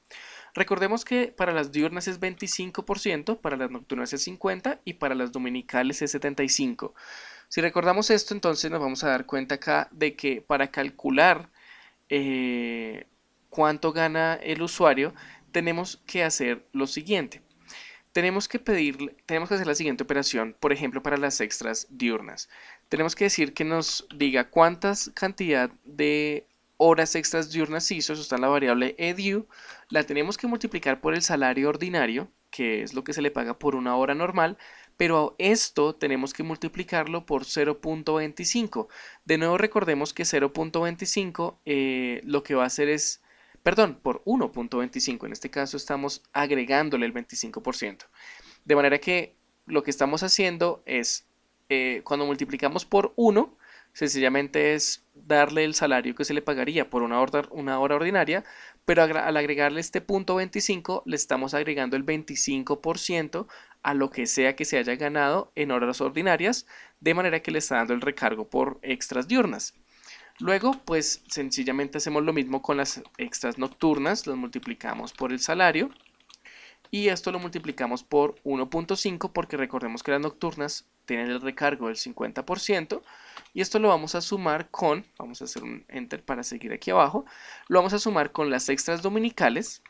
Recordemos que para las diurnas es 25%, para las nocturnas es 50% y para las dominicales es 75%. Si recordamos esto, entonces nos vamos a dar cuenta acá de que para calcular cuánto gana el usuario, tenemos que hacer lo siguiente. Tenemos que hacer la siguiente operación, por ejemplo, para las extras diurnas. Tenemos que decir que nos diga cuántas cantidad de horas extras diurnas hizo, eso está en la variable eDue, la tenemos que multiplicar por el salario ordinario, que es lo que se le paga por una hora normal, pero esto tenemos que multiplicarlo por 0.25. De nuevo recordemos que 0.25 lo que va a hacer es, perdón, por 1.25, en este caso estamos agregándole el 25%. De manera que lo que estamos haciendo es, cuando multiplicamos por 1, sencillamente es darle el salario que se le pagaría por una hora ordinaria, pero al agregarle este punto 25 le estamos agregando el 25% a lo que sea que se haya ganado en horas ordinarias, de manera que le está dando el recargo por extras diurnas. Luego, pues sencillamente hacemos lo mismo con las extras nocturnas, los multiplicamos por el salario y esto lo multiplicamos por 1.5 porque recordemos que las nocturnas tienen el recargo del 50% y esto lo vamos a sumar con, vamos a hacer un enter para seguir aquí abajo, lo vamos a sumar con las extras dominicales.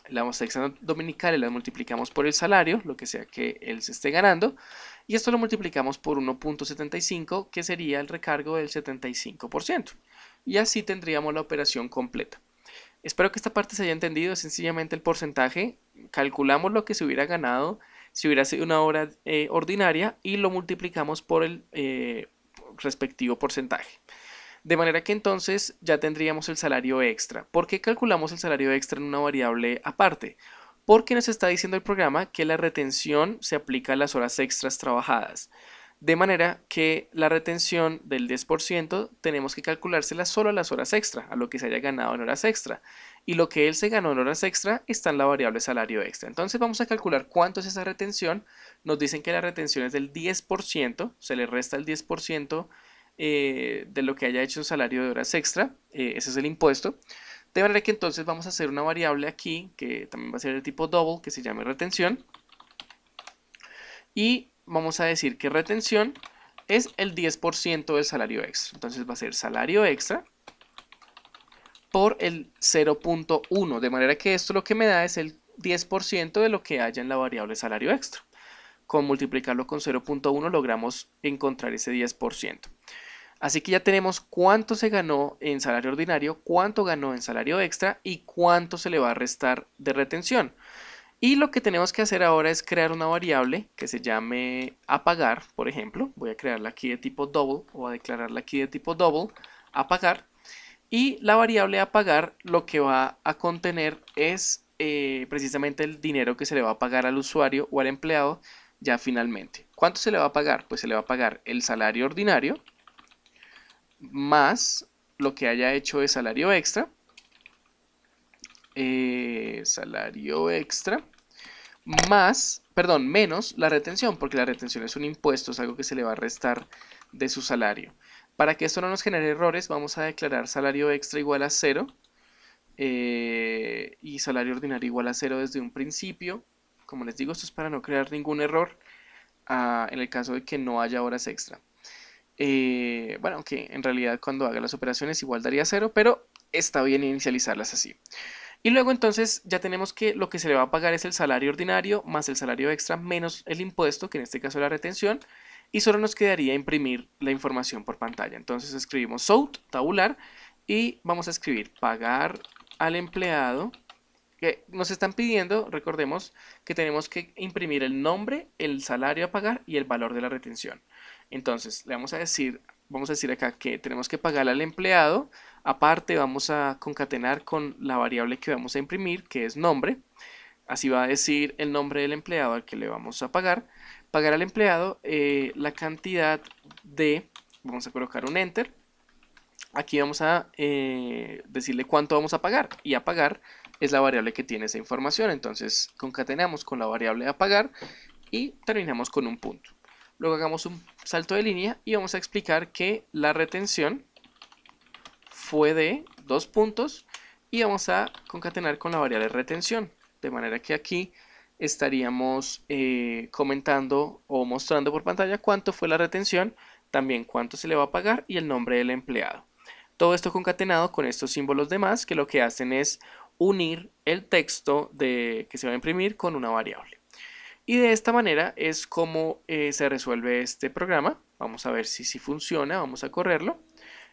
Las extras dominicales las multiplicamos por el salario, lo que sea que él se esté ganando, y esto lo multiplicamos por 1.75, que sería el recargo del 75%. Y así tendríamos la operación completa. Espero que esta parte se haya entendido, es sencillamente el porcentaje, calculamos lo que se hubiera ganado si hubiera sido una hora ordinaria y lo multiplicamos por el respectivo porcentaje. De manera que entonces ya tendríamos el salario extra. ¿Por qué calculamos el salario extra en una variable aparte? Porque nos está diciendo el programa que la retención se aplica a las horas extras trabajadas. De manera que la retención del 10% tenemos que calculársela solo a las horas extra, a lo que se haya ganado en horas extra. Y lo que él se ganó en horas extra está en la variable salario extra. Entonces vamos a calcular cuánto es esa retención. Nos dicen que la retención es del 10%, se le resta el 10% de lo que haya hecho un salario de horas extra, ese es el impuesto. De manera que entonces vamos a hacer una variable aquí, que también va a ser de tipo double, que se llame retención. Y vamos a decir que retención es el 10% del salario extra. Entonces va a ser salario extra por el 0.1. De manera que esto lo que me da es el 10% de lo que haya en la variable salario extra. Con multiplicarlo con 0.1 logramos encontrar ese 10%. Así que ya tenemos cuánto se ganó en salario ordinario, cuánto ganó en salario extra y cuánto se le va a restar de retención. Y lo que tenemos que hacer ahora es crear una variable que se llame apagar, por ejemplo. Voy a crearla aquí de tipo double o a declararla aquí de tipo double, apagar. Y la variable apagar lo que va a contener es precisamente el dinero que se le va a pagar al usuario o al empleado ya finalmente. ¿Cuánto se le va a pagar? Pues se le va a pagar el salario ordinario más lo que haya hecho de salario extra, menos la retención, porque la retención es un impuesto, es algo que se le va a restar de su salario. Para que esto no nos genere errores, vamos a declarar salario extra igual a 0 y salario ordinario igual a 0 desde un principio. Como les digo, esto es para no crear ningún error en el caso de que no haya horas extra. Bueno, aunque en realidad cuando haga las operaciones igual daría 0, pero está bien inicializarlas así. Y luego entonces ya tenemos que lo que se le va a pagar es el salario ordinario más el salario extra menos el impuesto, que en este caso es la retención, y solo nos quedaría imprimir la información por pantalla. Entonces escribimos SOUT, tabular, y vamos a escribir pagar al empleado, que nos están pidiendo, recordemos, que tenemos que imprimir el nombre, el salario a pagar y el valor de la retención. Entonces le vamos a decir acá que tenemos que pagarle al empleado. Aparte vamos a concatenar con la variable que vamos a imprimir, que es nombre. Así va a decir el nombre del empleado al que le vamos a pagar. Pagar al empleado la cantidad de, vamos a colocar un enter. Aquí vamos a decirle cuánto vamos a pagar. Y a pagar es la variable que tiene esa información. Entonces concatenamos con la variable a pagar y terminamos con un punto. Luego hagamos un salto de línea y vamos a explicar que la retención fue de 2 puntos y vamos a concatenar con la variable retención. De manera que aquí estaríamos comentando o mostrando por pantalla cuánto fue la retención, también cuánto se le va a pagar y el nombre del empleado. Todo esto concatenado con estos símbolos de más que lo que hacen es unir el texto que se va a imprimir con una variable. Y de esta manera es como se resuelve este programa. Vamos a ver si funciona, vamos a correrlo.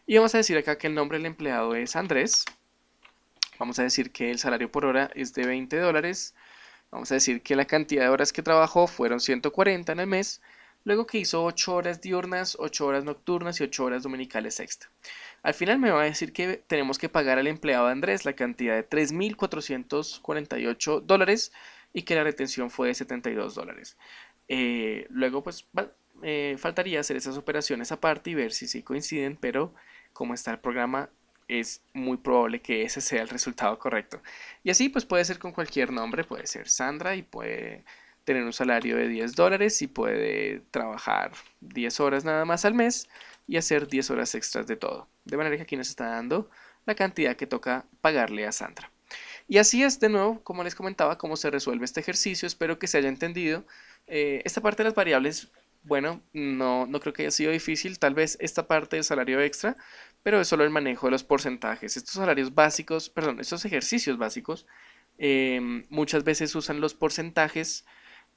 Y vamos a decir acá que el nombre del empleado es Andrés. Vamos a decir que el salario por hora es de $20. Vamos a decir que la cantidad de horas que trabajó fueron 140 en el mes. Luego que hizo 8 horas diurnas, 8 horas nocturnas y 8 horas dominicales extra. Al final me va a decir que tenemos que pagar al empleado Andrés la cantidad de $3.448 y que la retención fue de $72. Luego pues faltaría hacer esas operaciones aparte y ver si coinciden, pero como está el programa es muy probable que ese sea el resultado correcto. Y así pues puede ser con cualquier nombre, puede ser Sandra y puede tener un salario de $10 y puede trabajar 10 horas nada más al mes y hacer 10 horas extras de todo. De manera que aquí nos está dando la cantidad que toca pagarle a Sandra. Y así es, de nuevo, como les comentaba, cómo se resuelve este ejercicio. Espero que se haya entendido. Esta parte de las variables, bueno, no creo que haya sido difícil. Tal vez esta parte del salario extra, pero es solo el manejo de los porcentajes. Estos salarios básicos, perdón, estos ejercicios básicos, muchas veces usan los porcentajes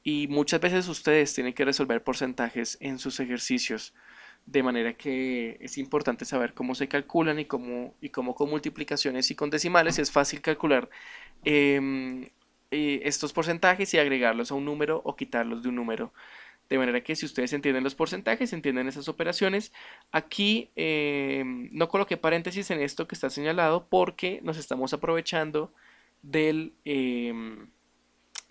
y muchas veces ustedes tienen que resolver porcentajes en sus ejercicios. De manera que es importante saber cómo se calculan y cómo con multiplicaciones y con decimales es fácil calcular em, estos porcentajes y agregarlos a un número o quitarlos de un número. De manera que si ustedes entienden los porcentajes, entienden esas operaciones. Aquí no coloqué paréntesis en esto que está señalado porque nos estamos aprovechando de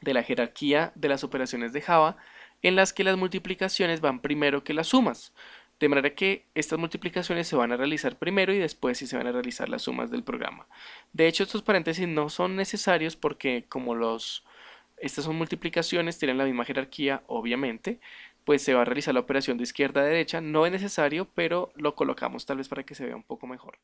la jerarquía de las operaciones de Java en las que las multiplicaciones van primero que las sumas. De manera que estas multiplicaciones se van a realizar primero y después sí se van a realizar las sumas del programa. De hecho, estos paréntesis no son necesarios porque estas son multiplicaciones, tienen la misma jerarquía, obviamente, pues se va a realizar la operación de izquierda a derecha. No es necesario, pero lo colocamos tal vez para que se vea un poco mejor.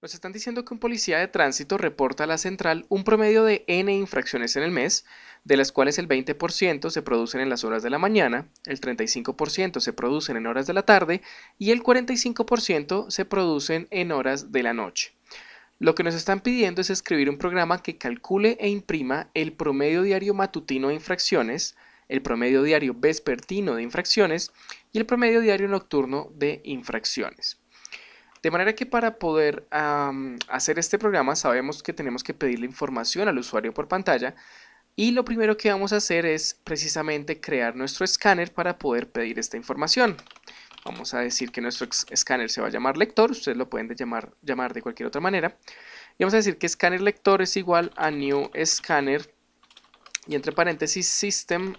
Nos están diciendo que un policía de tránsito reporta a la central un promedio de N infracciones en el mes, de las cuales el 20% se producen en las horas de la mañana, el 35% se producen en horas de la tarde y el 45% se producen en horas de la noche. Lo que nos están pidiendo es escribir un programa que calcule e imprima el promedio diario matutino de infracciones, el promedio diario vespertino de infracciones y el promedio diario nocturno de infracciones. De manera que para poder hacer este programa sabemos que tenemos que pedirle información al usuario por pantalla y lo primero que vamos a hacer es precisamente crear nuestro escáner para poder pedir esta información. Vamos a decir que nuestro escáner se va a llamar lector, ustedes lo pueden llamar de cualquier otra manera. Y vamos a decir que escáner lector es igual a new scanner y entre paréntesis system.in.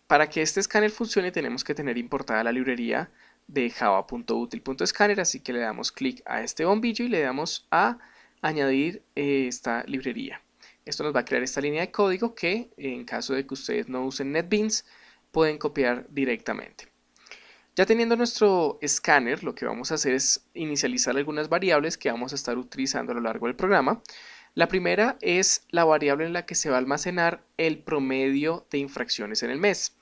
Para que este escáner funcione tenemos que tener importada la librería de java.util.scanner, así que le damos clic a este bombillo y le damos a añadir esta librería. Esto nos va a crear esta línea de código que en caso de que ustedes no usen NetBeans pueden copiar directamente. Ya teniendo nuestro escáner, lo que vamos a hacer es inicializar algunas variables que vamos a estar utilizando a lo largo del programa. La primera es la variable en la que se va a almacenar el promedio de infracciones en el mes.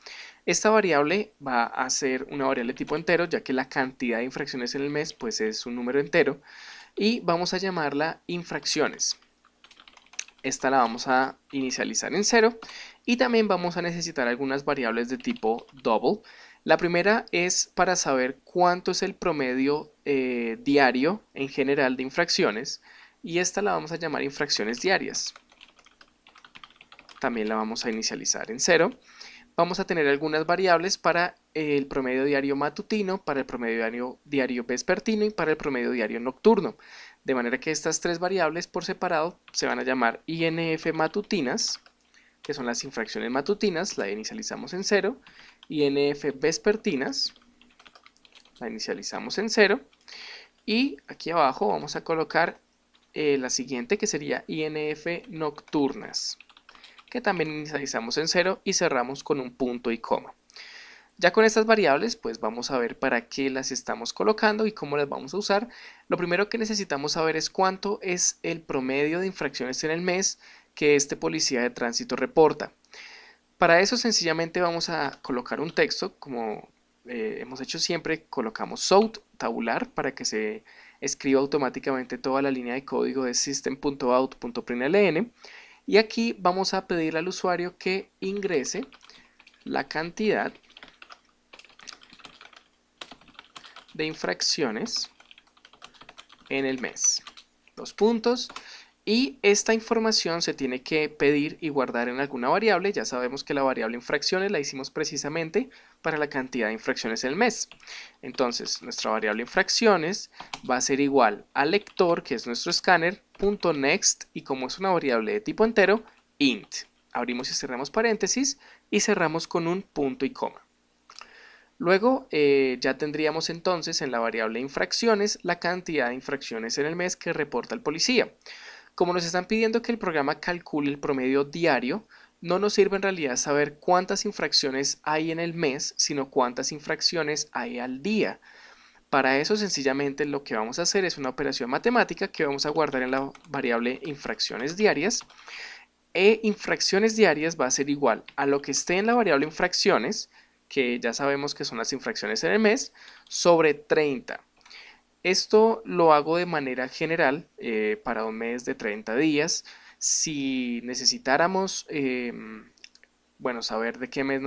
Esta variable va a ser una variable tipo entero, ya que la cantidad de infracciones en el mes pues es un número entero, y vamos a llamarla infracciones. Esta la vamos a inicializar en 0 y también vamos a necesitar algunas variables de tipo double. La primera es para saber cuánto es el promedio diario en general de infracciones y esta la vamos a llamar infracciones diarias. También la vamos a inicializar en 0. Vamos a tener algunas variables para el promedio diario matutino, para el promedio diario vespertino y para el promedio diario nocturno. De manera que estas tres variables por separado se van a llamar INF matutinas, que son las infracciones matutinas, la inicializamos en 0, INF vespertinas, la inicializamos en 0, y aquí abajo vamos a colocar la siguiente que sería INF nocturnas, que también inicializamos en 0 y cerramos con un punto y coma. Ya con estas variables pues vamos a ver para qué las estamos colocando y cómo las vamos a usar. Lo primero que necesitamos saber es cuánto es el promedio de infracciones en el mes que este policía de tránsito reporta. Para eso sencillamente vamos a colocar un texto, como hemos hecho siempre, colocamos south tabular para que se escriba automáticamente toda la línea de código de system.out.println y aquí vamos a pedirle al usuario que ingrese la cantidad de infracciones en el mes, dos puntos, y esta información se tiene que pedir y guardar en alguna variable. Ya sabemos que la variable infracciones la hicimos precisamente para la cantidad de infracciones en el mes. Entonces nuestra variable infracciones va a ser igual al lector, que es nuestro escáner, .next, y como es una variable de tipo entero, int. Abrimos y cerramos paréntesis y cerramos con un punto y coma. Luego ya tendríamos entonces en la variable infracciones la cantidad de infracciones en el mes que reporta el policía. Como nos están pidiendo que el programa calcule el promedio diario, no nos sirve en realidad saber cuántas infracciones hay en el mes, sino cuántas infracciones hay al día. Para eso sencillamente lo que vamos a hacer es una operación matemática que vamos a guardar en la variable infracciones diarias. Infracciones diarias va a ser igual a lo que esté en la variable infracciones, que ya sabemos que son las infracciones en el mes, sobre 30. Esto lo hago de manera general para un mes de 30 días. Si necesitáramos bueno, saber de qué mes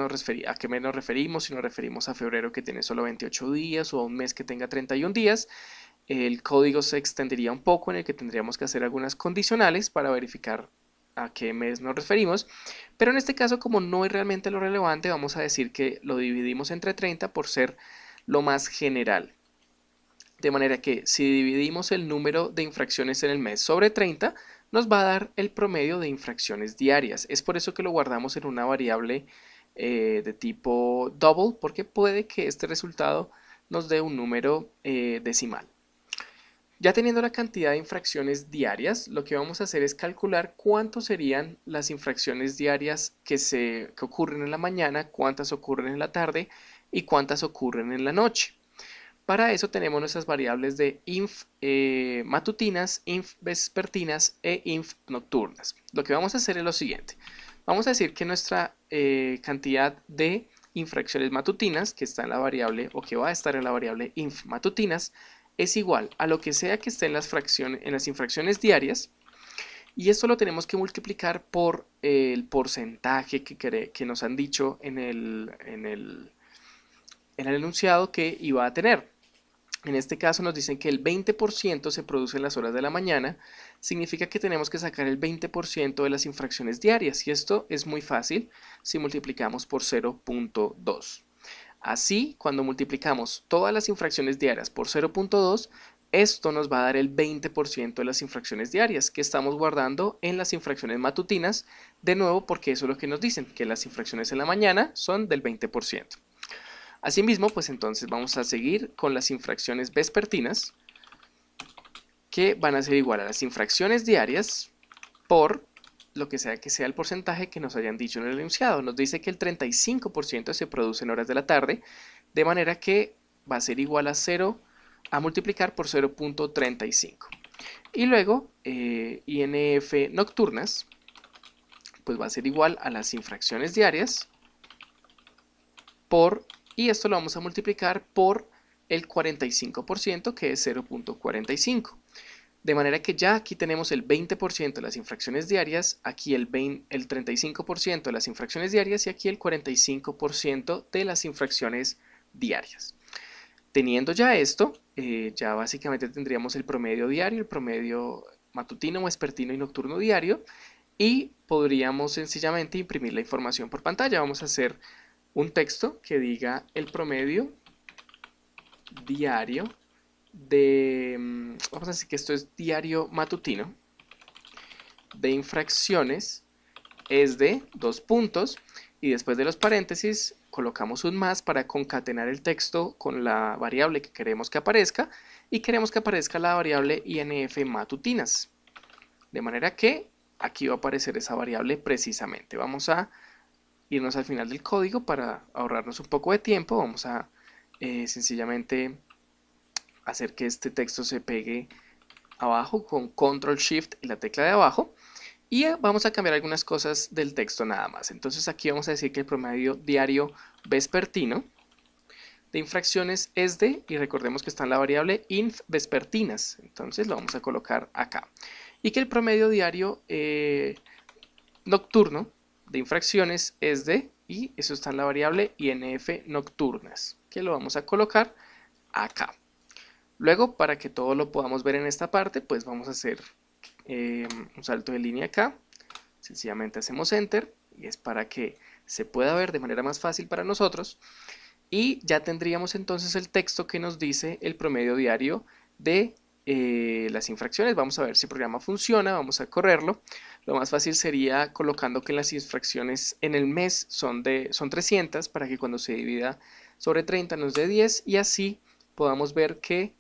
a qué mes nos referimos, si nos referimos a febrero que tiene solo 28 días o a un mes que tenga 31 días, el código se extendería un poco en el que tendríamos que hacer algunas condicionales para verificar a qué mes nos referimos, pero en este caso, como no es realmente lo relevante, vamos a decir que lo dividimos entre 30 por ser lo más general. De manera que si dividimos el número de infracciones en el mes sobre 30, nos va a dar el promedio de infracciones diarias. Es por eso que lo guardamos en una variable de tipo double, porque puede que este resultado nos dé un número decimal. Ya teniendo la cantidad de infracciones diarias, lo que vamos a hacer es calcular cuánto serían las infracciones diarias que ocurren en la mañana, cuántas ocurren en la tarde y cuántas ocurren en la noche. Para eso tenemos nuestras variables de inf matutinas, inf vespertinas e inf nocturnas. Lo que vamos a hacer es lo siguiente. Vamos a decir que nuestra cantidad de infracciones matutinas, que está en la variable o que va a estar en la variable inf matutinas, es igual a lo que sea que esté en las infracciones diarias. Y esto lo tenemos que multiplicar por el porcentaje que nos han dicho en el enunciado que iba a tener. En este caso nos dicen que el 20% se produce en las horas de la mañana, significa que tenemos que sacar el 20% de las infracciones diarias y esto es muy fácil si multiplicamos por 0.2. Así, cuando multiplicamos todas las infracciones diarias por 0.2, esto nos va a dar el 20% de las infracciones diarias que estamos guardando en las infracciones matutinas, de nuevo porque eso es lo que nos dicen, que las infracciones en la mañana son del 20%. Asimismo, pues entonces vamos a seguir con las infracciones vespertinas, que van a ser igual a las infracciones diarias por lo que sea el porcentaje que nos hayan dicho en el enunciado. Nos dice que el 35% se produce en horas de la tarde, de manera que va a ser igual a 0 a multiplicar por 0.35. Y luego, INF nocturnas, pues va a ser igual a las infracciones diarias y esto lo vamos a multiplicar por el 45%, que es 0.45. De manera que ya aquí tenemos el 20% de las infracciones diarias, aquí el 35% de las infracciones diarias y aquí el 45% de las infracciones diarias. Teniendo ya esto, ya básicamente tendríamos el promedio diario, el promedio matutino, vespertino y nocturno diario y podríamos sencillamente imprimir la información por pantalla. Vamos a hacer un texto que diga el promedio diario vamos a decir que esto es diario matutino, de infracciones es de 2 puntos y después de los paréntesis colocamos un más para concatenar el texto con la variable que queremos que aparezca y queremos que aparezca la variable INF matutinas. De manera que aquí va a aparecer esa variable precisamente. Vamos a irnos al final del código para ahorrarnos un poco de tiempo. Vamos a sencillamente hacer que este texto se pegue abajo con Control Shift y la tecla de abajo y vamos a cambiar algunas cosas del texto nada más. Entonces aquí vamos a decir que el promedio diario vespertino de infracciones es de, y recordemos que está en la variable inf vespertinas, entonces lo vamos a colocar acá, y que el promedio diario nocturno de infracciones es de, y eso está en la variable inf nocturnas, que lo vamos a colocar acá. Luego, para que todo lo podamos ver en esta parte, pues vamos a hacer un salto de línea acá. Sencillamente hacemos Enter y es para que se pueda ver de manera más fácil para nosotros. Y ya tendríamos entonces el texto que nos dice el promedio diario de las infracciones. Vamos a ver si el programa funciona, vamos a correrlo. Lo más fácil sería colocando que las infracciones en el mes son 300 para que cuando se divida sobre 30 nos dé 10 y así podamos ver que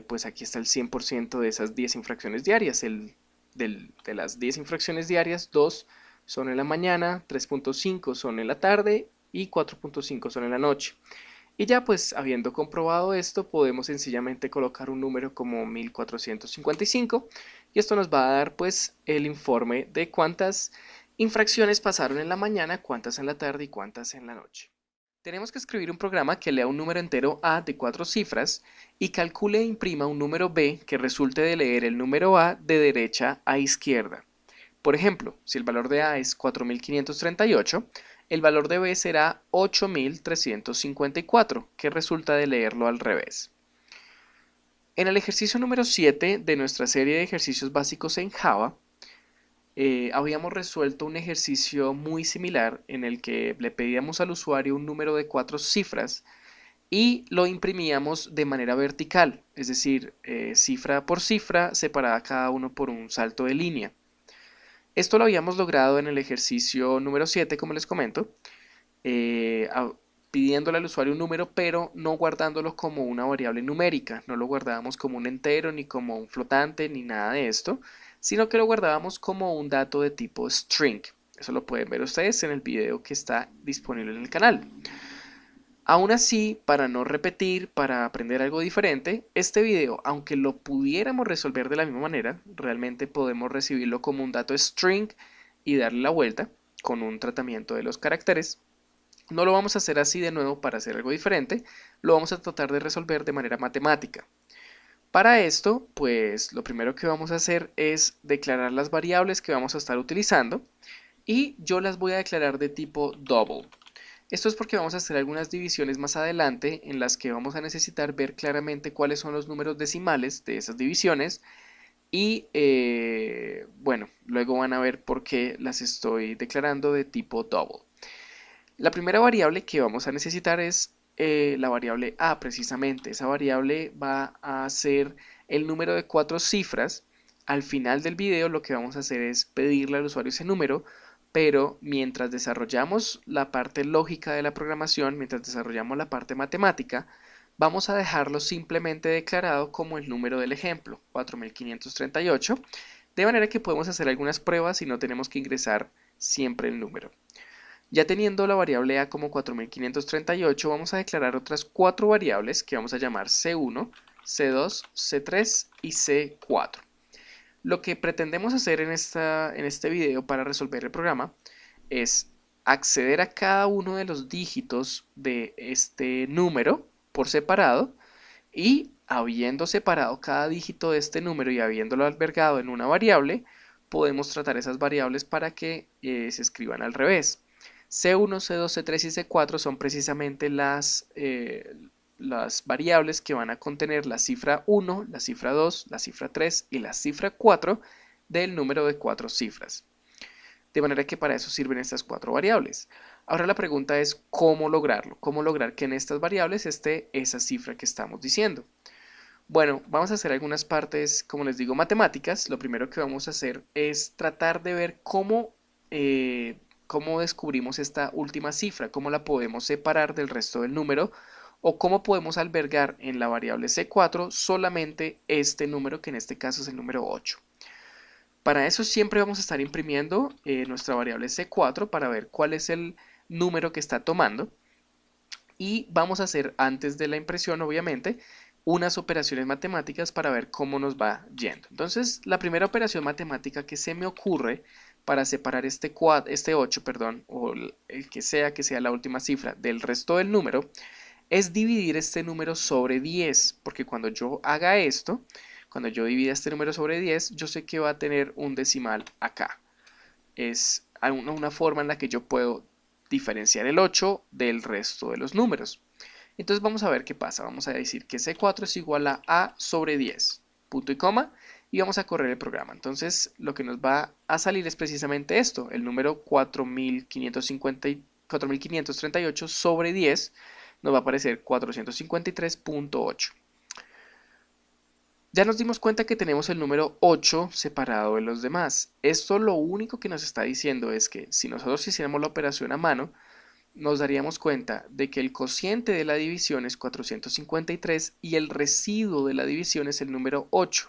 pues aquí está el 100% de esas 10 infracciones diarias. De las 10 infracciones diarias, 2 son en la mañana, 3.5 son en la tarde y 4.5 son en la noche. Y ya pues habiendo comprobado esto, podemos sencillamente colocar un número como 1455 y esto nos va a dar pues el informe de cuántas infracciones pasaron en la mañana, cuántas en la tarde y cuántas en la noche. Tenemos que escribir un programa que lea un número entero A de 4 cifras y calcule e imprima un número B que resulte de leer el número A de derecha a izquierda. Por ejemplo, si el valor de A es 4538, el valor de B será 8354, que resulta de leerlo al revés. En el ejercicio número 7 de nuestra serie de ejercicios básicos en Java, habíamos resuelto un ejercicio muy similar en el que le pedíamos al usuario un número de 4 cifras y lo imprimíamos de manera vertical, es decir, cifra por cifra, separada cada uno por un salto de línea. Esto lo habíamos logrado en el ejercicio número 7, como les comento, pidiéndole al usuario un número, pero no guardándolo como una variable numérica. No lo guardábamos como un entero, ni como un flotante, ni nada de esto, sino que lo guardábamos como un dato de tipo string. Eso lo pueden ver ustedes en el video que está disponible en el canal. Aún así, para no repetir, para aprender algo diferente, este video, aunque lo pudiéramos resolver de la misma manera, realmente podemos recibirlo como un dato string y darle la vuelta con un tratamiento de los caracteres. No lo vamos a hacer así de nuevo para hacer algo diferente, lo vamos a tratar de resolver de manera matemática. Para esto, pues lo primero que vamos a hacer es declarar las variables que vamos a estar utilizando y yo las voy a declarar de tipo double. Esto es porque vamos a hacer algunas divisiones más adelante en las que vamos a necesitar ver claramente cuáles son los números decimales de esas divisiones y bueno, luego van a ver por qué las estoy declarando de tipo double. La primera variable que vamos a necesitar es la variable A precisamente. Esa variable va a ser el número de 4 cifras. Al final del video lo que vamos a hacer es pedirle al usuario ese número, pero mientras desarrollamos la parte lógica de la programación, mientras desarrollamos la parte matemática, vamos a dejarlo simplemente declarado como el número del ejemplo, 4538, de manera que podemos hacer algunas pruebas y no tenemos que ingresar siempre el número. Ya teniendo la variable A como 4538, vamos a declarar otras 4 variables que vamos a llamar C1, C2, C3 y C4. Lo que pretendemos hacer en este video para resolver el programa es acceder a cada uno de los dígitos de este número por separado y habiendo separado cada dígito de este número y habiéndolo albergado en una variable, podemos tratar esas variables para que se escriban al revés. C1, C2, C3 y C4 son precisamente las variables que van a contener la cifra 1, la cifra 2, la cifra 3 y la cifra 4 del número de 4 cifras. De manera que para eso sirven estas 4 variables. Ahora la pregunta es cómo lograrlo, cómo lograr que en estas variables esté esa cifra que estamos diciendo. Bueno, vamos a hacer algunas partes, como les digo, matemáticas. Lo primero que vamos a hacer es tratar de ver cómo descubrimos esta última cifra, cómo la podemos separar del resto del número o cómo podemos albergar en la variable C4 solamente este número, que en este caso es el número 8. Para eso siempre vamos a estar imprimiendo nuestra variable C4 para ver cuál es el número que está tomando y vamos a hacer antes de la impresión obviamente unas operaciones matemáticas para ver cómo nos va yendo. Entonces la primera operación matemática que se me ocurre para separar este 8, o el que sea la última cifra del resto del número, es dividir este número sobre 10, porque cuando yo haga esto, cuando yo divida este número sobre 10, yo sé que va a tener un decimal acá. Es una forma en la que yo puedo diferenciar el 8 del resto de los números. Entonces vamos a ver qué pasa. Vamos a decir que C4 es igual a sobre 10, punto y coma, y vamos a correr el programa. Entonces lo que nos va a salir es precisamente esto, el número 4538 sobre 10 nos va a aparecer 453.8. Ya nos dimos cuenta que tenemos el número 8 separado de los demás. Esto lo único que nos está diciendo es que si nosotros hiciéramos la operación a mano, nos daríamos cuenta de que el cociente de la división es 453 y el residuo de la división es el número 8.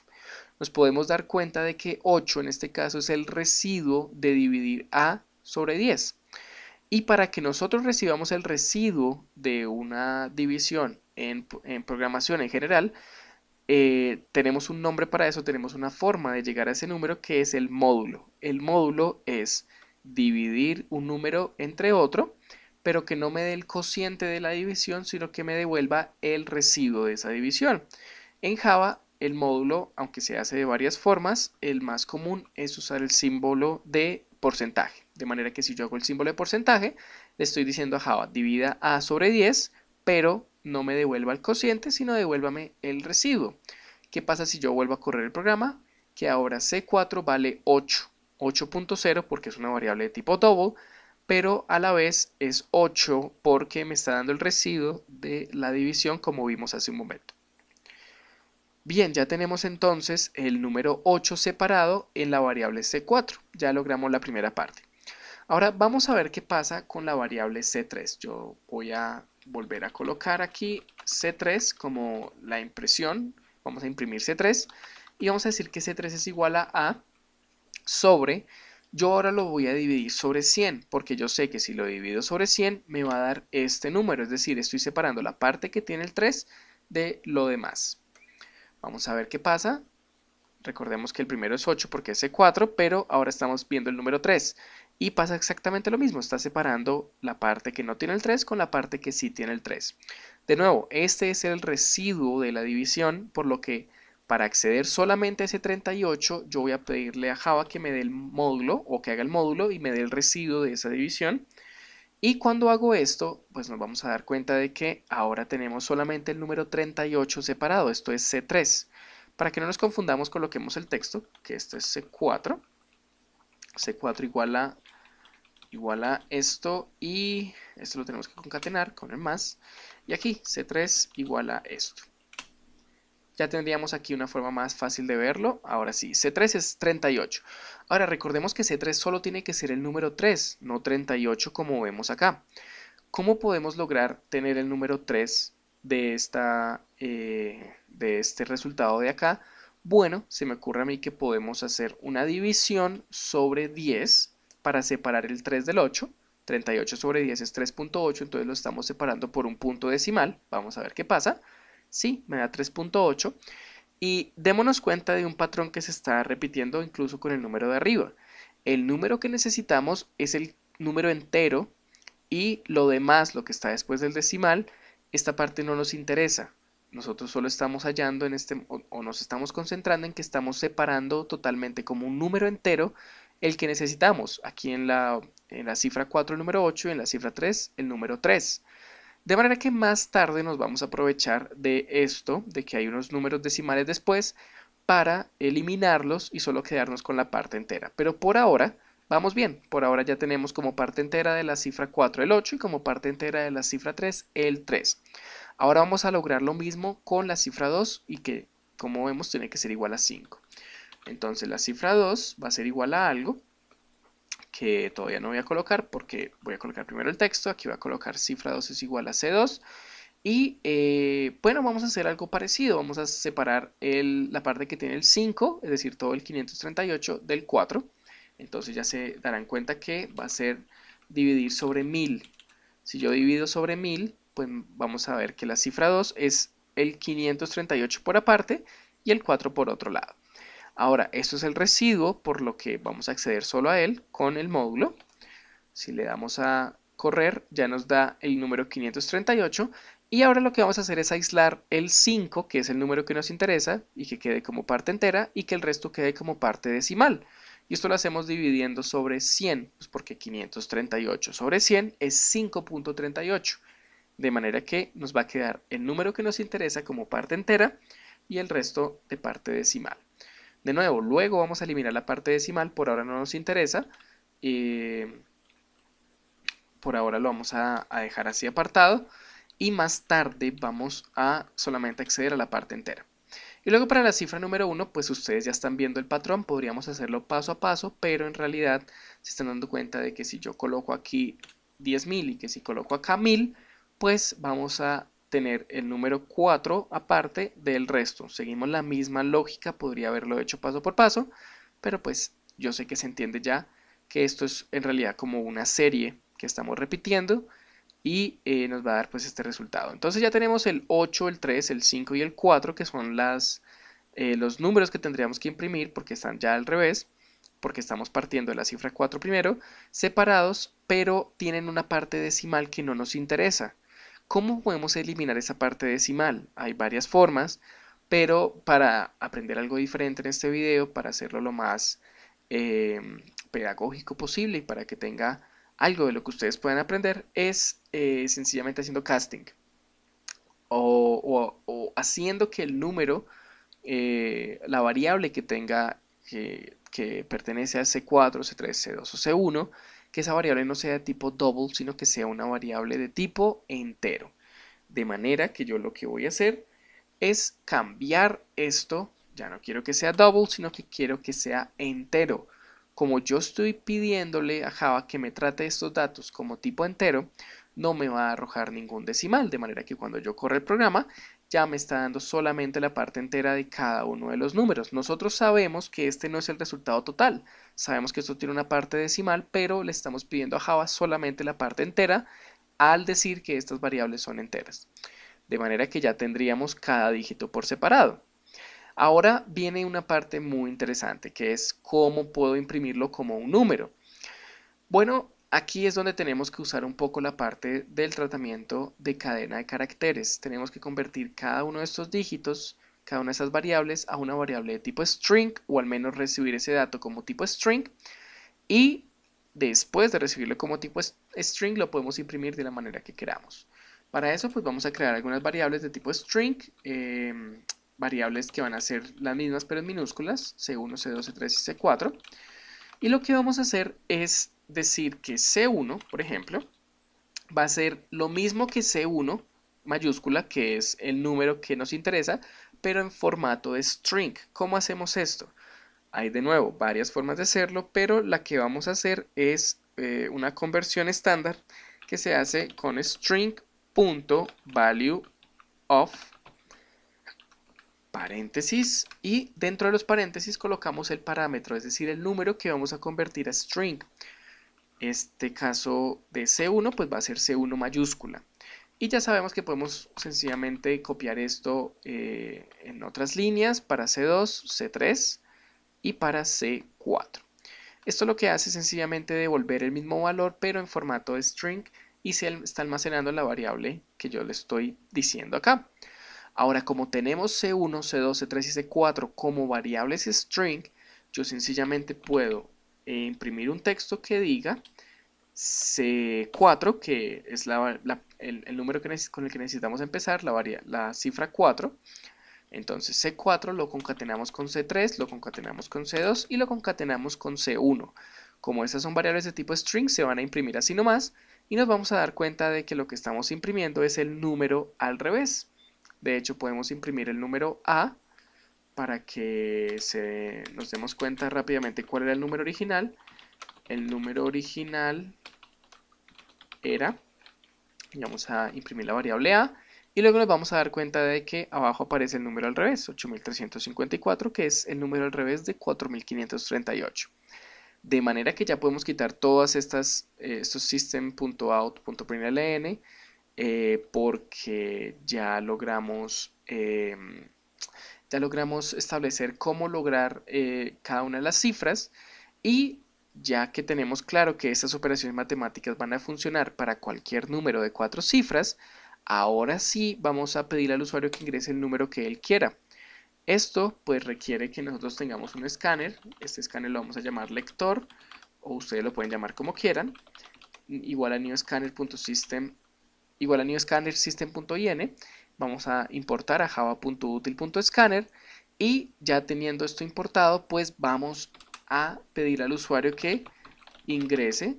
Nos podemos dar cuenta de que 8 en este caso es el residuo de dividir A sobre 10. Y para que nosotros recibamos el residuo de una división en programación en general, tenemos un nombre para eso, tenemos una forma de llegar a ese número que es el módulo. El módulo es dividir un número entre otro, pero que no me dé el cociente de la división, sino que me devuelva el residuo de esa división. En Java, el módulo, aunque se hace de varias formas, el más común es usar el símbolo de porcentaje. De manera que si yo hago el símbolo de porcentaje, le estoy diciendo a Java, divida A sobre 10, pero no me devuelva el cociente, sino devuélvame el residuo. ¿Qué pasa si yo vuelvo a correr el programa? Que ahora C4 vale 8, 8.0 porque es una variable de tipo double, pero a la vez es 8 porque me está dando el residuo de la división como vimos hace un momento. Bien, ya tenemos entonces el número 8 separado en la variable C4. Ya logramos la primera parte. Ahora vamos a ver qué pasa con la variable C3. Yo voy a volver a colocar aquí C3 como la impresión. Vamos a imprimir C3 y vamos a decir que C3 es igual a A sobre, yo ahora lo voy a dividir sobre 100, porque yo sé que si lo divido sobre 100 me va a dar este número, es decir, estoy separando la parte que tiene el 3 de lo demás. Vamos a ver qué pasa. Recordemos que el primero es 8 porque es C4, pero ahora estamos viendo el número 3. Y pasa exactamente lo mismo, está separando la parte que no tiene el 3 con la parte que sí tiene el 3. De nuevo, este es el residuo de la división, por lo que para acceder solamente a ese 38, yo voy a pedirle a Java que me dé el módulo o que haga el módulo y me dé el residuo de esa división. Y cuando hago esto, pues nos vamos a dar cuenta de que ahora tenemos solamente el número 38 separado, esto es C3. Para que no nos confundamos, coloquemos el texto, que esto es C4. C4 igual a esto y esto lo tenemos que concatenar con el más. Y aquí C3 igual a esto. Ya tendríamos aquí una forma más fácil de verlo. Ahora sí, C3 es 38. Ahora recordemos que C3 solo tiene que ser el número 3, no 38 como vemos acá. ¿Cómo podemos lograr tener el número 3 de este resultado de acá? Bueno, se me ocurre a mí que podemos hacer una división sobre 10 para separar el 3 del 8. 38 sobre 10 es 3.8, entonces lo estamos separando por un punto decimal. Vamos a ver qué pasa. Sí, me da 3.8. Y démonos cuenta de un patrón que se está repitiendo incluso con el número de arriba. El número que necesitamos es el número entero y lo demás, lo que está después del decimal, esta parte no nos interesa. Nosotros solo estamos hallando en o nos estamos concentrando en que estamos separando totalmente como un número entero el que necesitamos. Aquí en la cifra 4 el número 8 y en la cifra 3 el número 3. De manera que más tarde nos vamos a aprovechar de esto, de que hay unos números decimales después, para eliminarlos y solo quedarnos con la parte entera. Pero por ahora vamos bien, por ahora ya tenemos como parte entera de la cifra 4 el 8 y como parte entera de la cifra 3 el 3. Ahora vamos a lograr lo mismo con la cifra 2 y que, como vemos, tiene que ser igual a 5. Entonces la cifra 2 va a ser igual a algo que todavía no voy a colocar porque voy a colocar primero el texto. Aquí voy a colocar cifra 2 es igual a C2. Y bueno, vamos a hacer algo parecido. Vamos a separar la parte que tiene el 5, es decir, todo el 538 del 4. Entonces ya se darán cuenta que va a ser dividir sobre 1000. Si yo divido sobre 1000, pues vamos a ver que la cifra 2 es el 538 por aparte y el 4 por otro lado. Ahora, esto es el residuo, por lo que vamos a acceder solo a él con el módulo. Si le damos a correr, ya nos da el número 538. Y ahora lo que vamos a hacer es aislar el 5, que es el número que nos interesa, y que quede como parte entera, y que el resto quede como parte decimal. Y esto lo hacemos dividiendo sobre 100, pues porque 538 sobre 100 es 5.38. De manera que nos va a quedar el número que nos interesa como parte entera y el resto de parte decimal. De nuevo, luego vamos a eliminar la parte decimal, por ahora no nos interesa. Por ahora lo vamos a dejar así apartado. Y más tarde vamos a solamente acceder a la parte entera. Y luego para la cifra número 1, pues ustedes ya están viendo el patrón, podríamos hacerlo paso a paso, pero en realidad se están dando cuenta de que si yo coloco aquí 10.000 y que si coloco acá 1000, pues vamos a tener el número 4 aparte del resto. Seguimos la misma lógica, podría haberlo hecho paso por paso, pero pues yo sé que se entiende ya que esto es en realidad como una serie que estamos repitiendo y nos va a dar pues este resultado. Entonces ya tenemos el 8, el 3, el 5 y el 4, que son los números que tendríamos que imprimir porque están ya al revés, porque estamos partiendo de la cifra 4 primero, separados, pero tienen una parte decimal que no nos interesa. ¿Cómo podemos eliminar esa parte decimal? Hay varias formas, pero para aprender algo diferente en este video, para hacerlo lo más pedagógico posible y para que tenga algo de lo que ustedes puedan aprender, es sencillamente haciendo casting o haciendo que el número, la variable que tenga, que pertenece a C4, C3, C2 o C1, que esa variable no sea de tipo double, sino que sea una variable de tipo entero. De manera que yo lo que voy a hacer es cambiar esto, ya no quiero que sea double, sino que quiero que sea entero. Como yo estoy pidiéndole a Java que me trate estos datos como tipo entero, no me va a arrojar ningún decimal, de manera que cuando yo corra el programa ya me está dando solamente la parte entera de cada uno de los números. Nosotros sabemos que este no es el resultado total, sabemos que esto tiene una parte decimal, pero le estamos pidiendo a Java solamente la parte entera al decir que estas variables son enteras. De manera que ya tendríamos cada dígito por separado. Ahora viene una parte muy interesante, que es cómo puedo imprimirlo como un número. Bueno, aquí es donde tenemos que usar un poco la parte del tratamiento de cadena de caracteres. Tenemos que convertir cada uno de estos dígitos, cada una de esas variables, a una variable de tipo string, o al menos recibir ese dato como tipo string, y después de recibirlo como tipo string lo podemos imprimir de la manera que queramos. Para eso pues vamos a crear algunas variables de tipo string, variables que van a ser las mismas pero en minúsculas, C1, C2, C3 y C4. Y lo que vamos a hacer es decir que C1, por ejemplo, va a ser lo mismo que C1 mayúscula, que es el número que nos interesa, pero en formato de string. ¿Cómo hacemos esto? Hay de nuevo varias formas de hacerlo, pero la que vamos a hacer es una conversión estándar que se hace con string.valueOf paréntesis, y dentro de los paréntesis colocamos el parámetro, es decir, el número que vamos a convertir a string. Este caso de C1 pues va a ser C1 mayúscula. Y ya sabemos que podemos sencillamente copiar esto en otras líneas para C2, C3 y para C4. Esto lo que hace es sencillamente devolver el mismo valor pero en formato de string y se está almacenando la variable que yo le estoy diciendo acá. Ahora, como tenemos C1, C2, C3 y C4 como variables string, yo sencillamente puedo imprimir un texto que diga C4, que es el número con el que necesitamos empezar, la cifra 4. Entonces C4 lo concatenamos con C3, lo concatenamos con C2 y lo concatenamos con C1. Como estas son variables de tipo string, se van a imprimir así nomás y nos vamos a dar cuenta de que lo que estamos imprimiendo es el número al revés. De hecho, podemos imprimir el número A para que nos demos cuenta rápidamente cuál era el número original. El número original era, y vamos a imprimir la variable A, y luego nos vamos a dar cuenta de que abajo aparece el número al revés, 8354, que es el número al revés de 4538. De manera que ya podemos quitar todas estos system.out.println porque ya logramos establecer cómo lograr cada una de las cifras, y ya que tenemos claro que estas operaciones matemáticas van a funcionar para cualquier número de 4 cifras, ahora sí vamos a pedir al usuario que ingrese el número que él quiera. Esto pues requiere que nosotros tengamos un escáner. Este escáner lo vamos a llamar lector, o ustedes lo pueden llamar como quieran, igual a newscanner.system igual a newscanner.system.in. Vamos a importar a java.util.scanner, y ya teniendo esto importado pues vamos a pedir al usuario que ingrese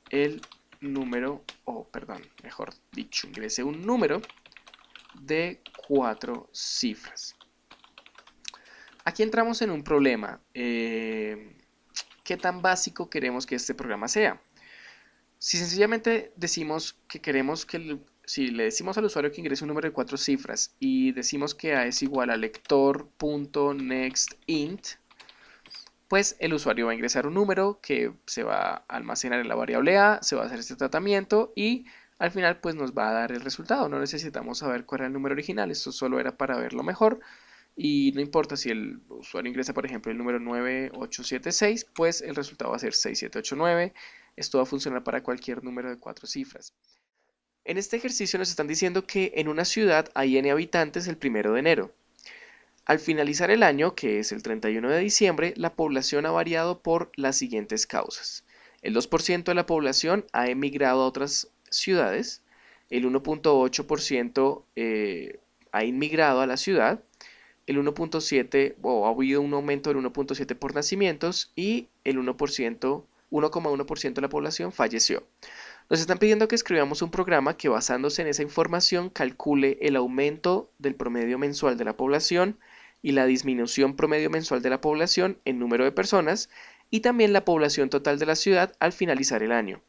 el número, mejor dicho, ingrese un número de 4 cifras. Aquí entramos en un problema. ¿Qué tan básico queremos que este programa sea? Si sencillamente decimos que queremos que si le decimos al usuario que ingrese un número de 4 cifras y decimos que A es igual a lector.nextInt, pues el usuario va a ingresar un número que se va a almacenar en la variable A, se va a hacer este tratamiento y al final pues nos va a dar el resultado. No necesitamos saber cuál era el número original, esto solo era para verlo mejor y no importa si el usuario ingresa por ejemplo el número 9876, pues el resultado va a ser 6789. Esto va a funcionar para cualquier número de 4 cifras. En este ejercicio nos están diciendo que en una ciudad hay n habitantes el 1 de enero. Al finalizar el año, que es el 31 de diciembre, la población ha variado por las siguientes causas. El 2% de la población ha emigrado a otras ciudades, el 1.8% ha inmigrado a la ciudad, el 1.7% o ha habido un aumento del 1.7% por nacimientos y el 1,1% de la población falleció. Nos están pidiendo que escribamos un programa que basándose en esa información calcule el aumento del promedio mensual de la población y la disminución promedio mensual de la población en número de personas y también la población total de la ciudad al finalizar el año.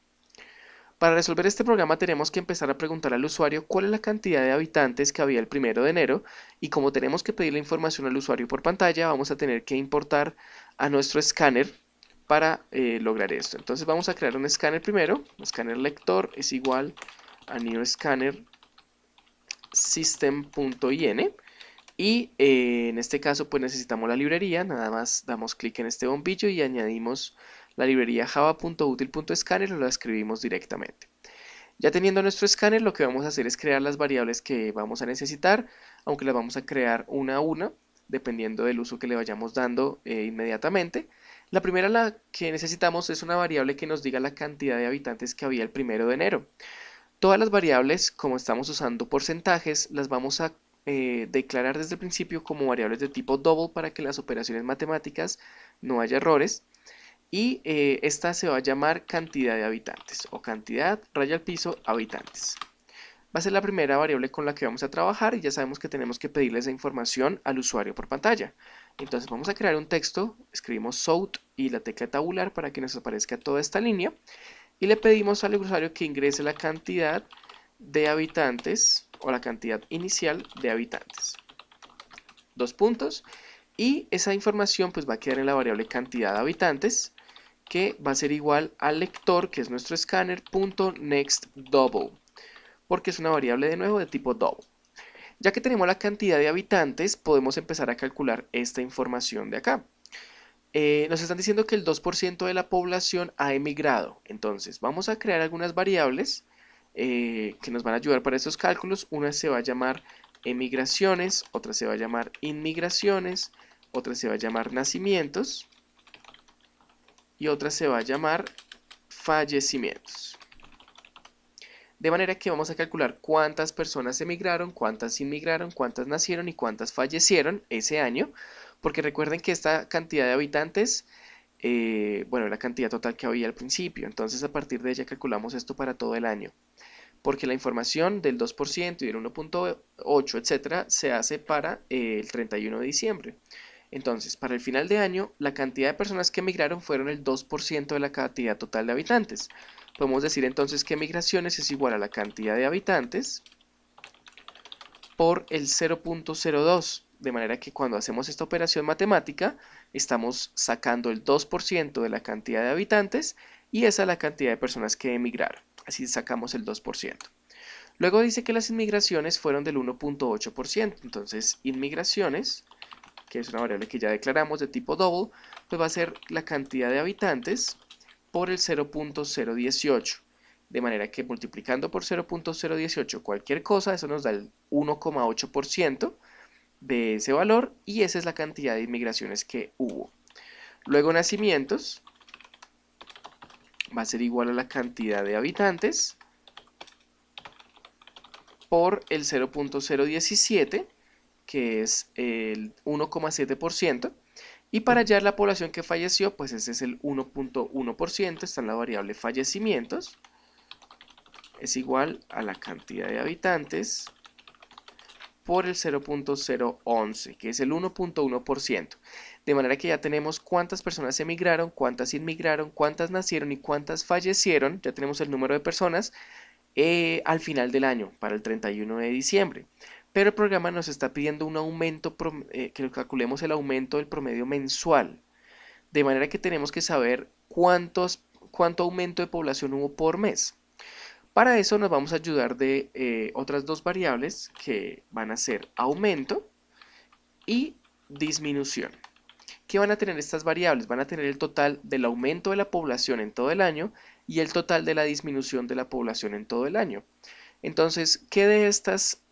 Para resolver este programa tenemos que empezar a preguntar al usuario cuál es la cantidad de habitantes que había el 1 de enero y como tenemos que pedir la información al usuario por pantalla vamos a tener que importar a nuestro escáner para lograr esto. Entonces vamos a crear un escáner primero, un escáner lector es igual a new scanner system.in y en este caso pues necesitamos la librería, nada más damos clic en este bombillo y añadimos la librería java.util.scanner o la escribimos directamente. Ya teniendo nuestro escáner lo que vamos a hacer es crear las variables que vamos a necesitar, aunque las vamos a crear una a una dependiendo del uso que le vayamos dando inmediatamente. La primera la que necesitamos es una variable que nos diga la cantidad de habitantes que había el 1 de enero. Todas las variables, como estamos usando porcentajes, las vamos a declarar desde el principio como variables de tipo double para que en las operaciones matemáticas no haya errores. Y esta se va a llamar cantidad de habitantes o cantidad raya al piso habitantes. Va a ser la primera variable con la que vamos a trabajar y ya sabemos que tenemos que pedirle esa información al usuario por pantalla. Entonces vamos a crear un texto, escribimos south y la tecla tabular para que nos aparezca toda esta línea y le pedimos al usuario que ingrese la cantidad de habitantes o la cantidad inicial de habitantes. Dos puntos y esa información pues va a quedar en la variable cantidad de habitantes que va a ser igual al lector que es nuestro escáner.nextDouble porque es una variable de nuevo de tipo double. Ya que tenemos la cantidad de habitantes podemos empezar a calcular esta información de acá. Nos están diciendo que el 2% de la población ha emigrado, entonces vamos a crear algunas variables que nos van a ayudar para estos cálculos. Una se va a llamar emigraciones, otra se va a llamar inmigraciones, otra se va a llamar nacimientos y otra se va a llamar fallecimientos. De manera que vamos a calcular cuántas personas emigraron, cuántas inmigraron, cuántas nacieron y cuántas fallecieron ese año, porque recuerden que esta cantidad de habitantes, bueno, la cantidad total que había al principio, entonces a partir de ella calculamos esto para todo el año, porque la información del 2% y del 1.8, etcétera, se hace para el 31 de diciembre. Entonces, para el final de año, la cantidad de personas que emigraron fueron el 2% de la cantidad total de habitantes. Podemos decir entonces que migraciones es igual a la cantidad de habitantes por el 0.02, de manera que cuando hacemos esta operación matemática estamos sacando el 2% de la cantidad de habitantes y esa es la cantidad de personas que emigraron, así sacamos el 2%. Luego dice que las inmigraciones fueron del 1.8%, entonces inmigraciones, que es una variable que ya declaramos de tipo double, pues va a ser la cantidad de habitantes por el 0.018, de manera que multiplicando por 0.018 cualquier cosa, eso nos da el 1,8% de ese valor y esa es la cantidad de inmigraciones que hubo. Luego nacimientos va a ser igual a la cantidad de habitantes por el 0.017, que es el 1,7%. Y para hallar la población que falleció, pues ese es el 1.1%, está en la variable fallecimientos, es igual a la cantidad de habitantes por el 0.011, que es el 1.1%. De manera que ya tenemos cuántas personas emigraron, cuántas inmigraron, cuántas nacieron y cuántas fallecieron, ya tenemos el número de personas al final del año, para el 31 de diciembre. Pero el programa nos está pidiendo un aumento, que calculemos el aumento del promedio mensual. de manera que tenemos que saber cuánto aumento de población hubo por mes. Para eso nos vamos a ayudar de otras dos variables que van a ser aumento y disminución. ¿Qué van a tener estas variables? Van a tener el total del aumento de la población en todo el año y el total de la disminución de la población en todo el año. Entonces, ¿qué de estas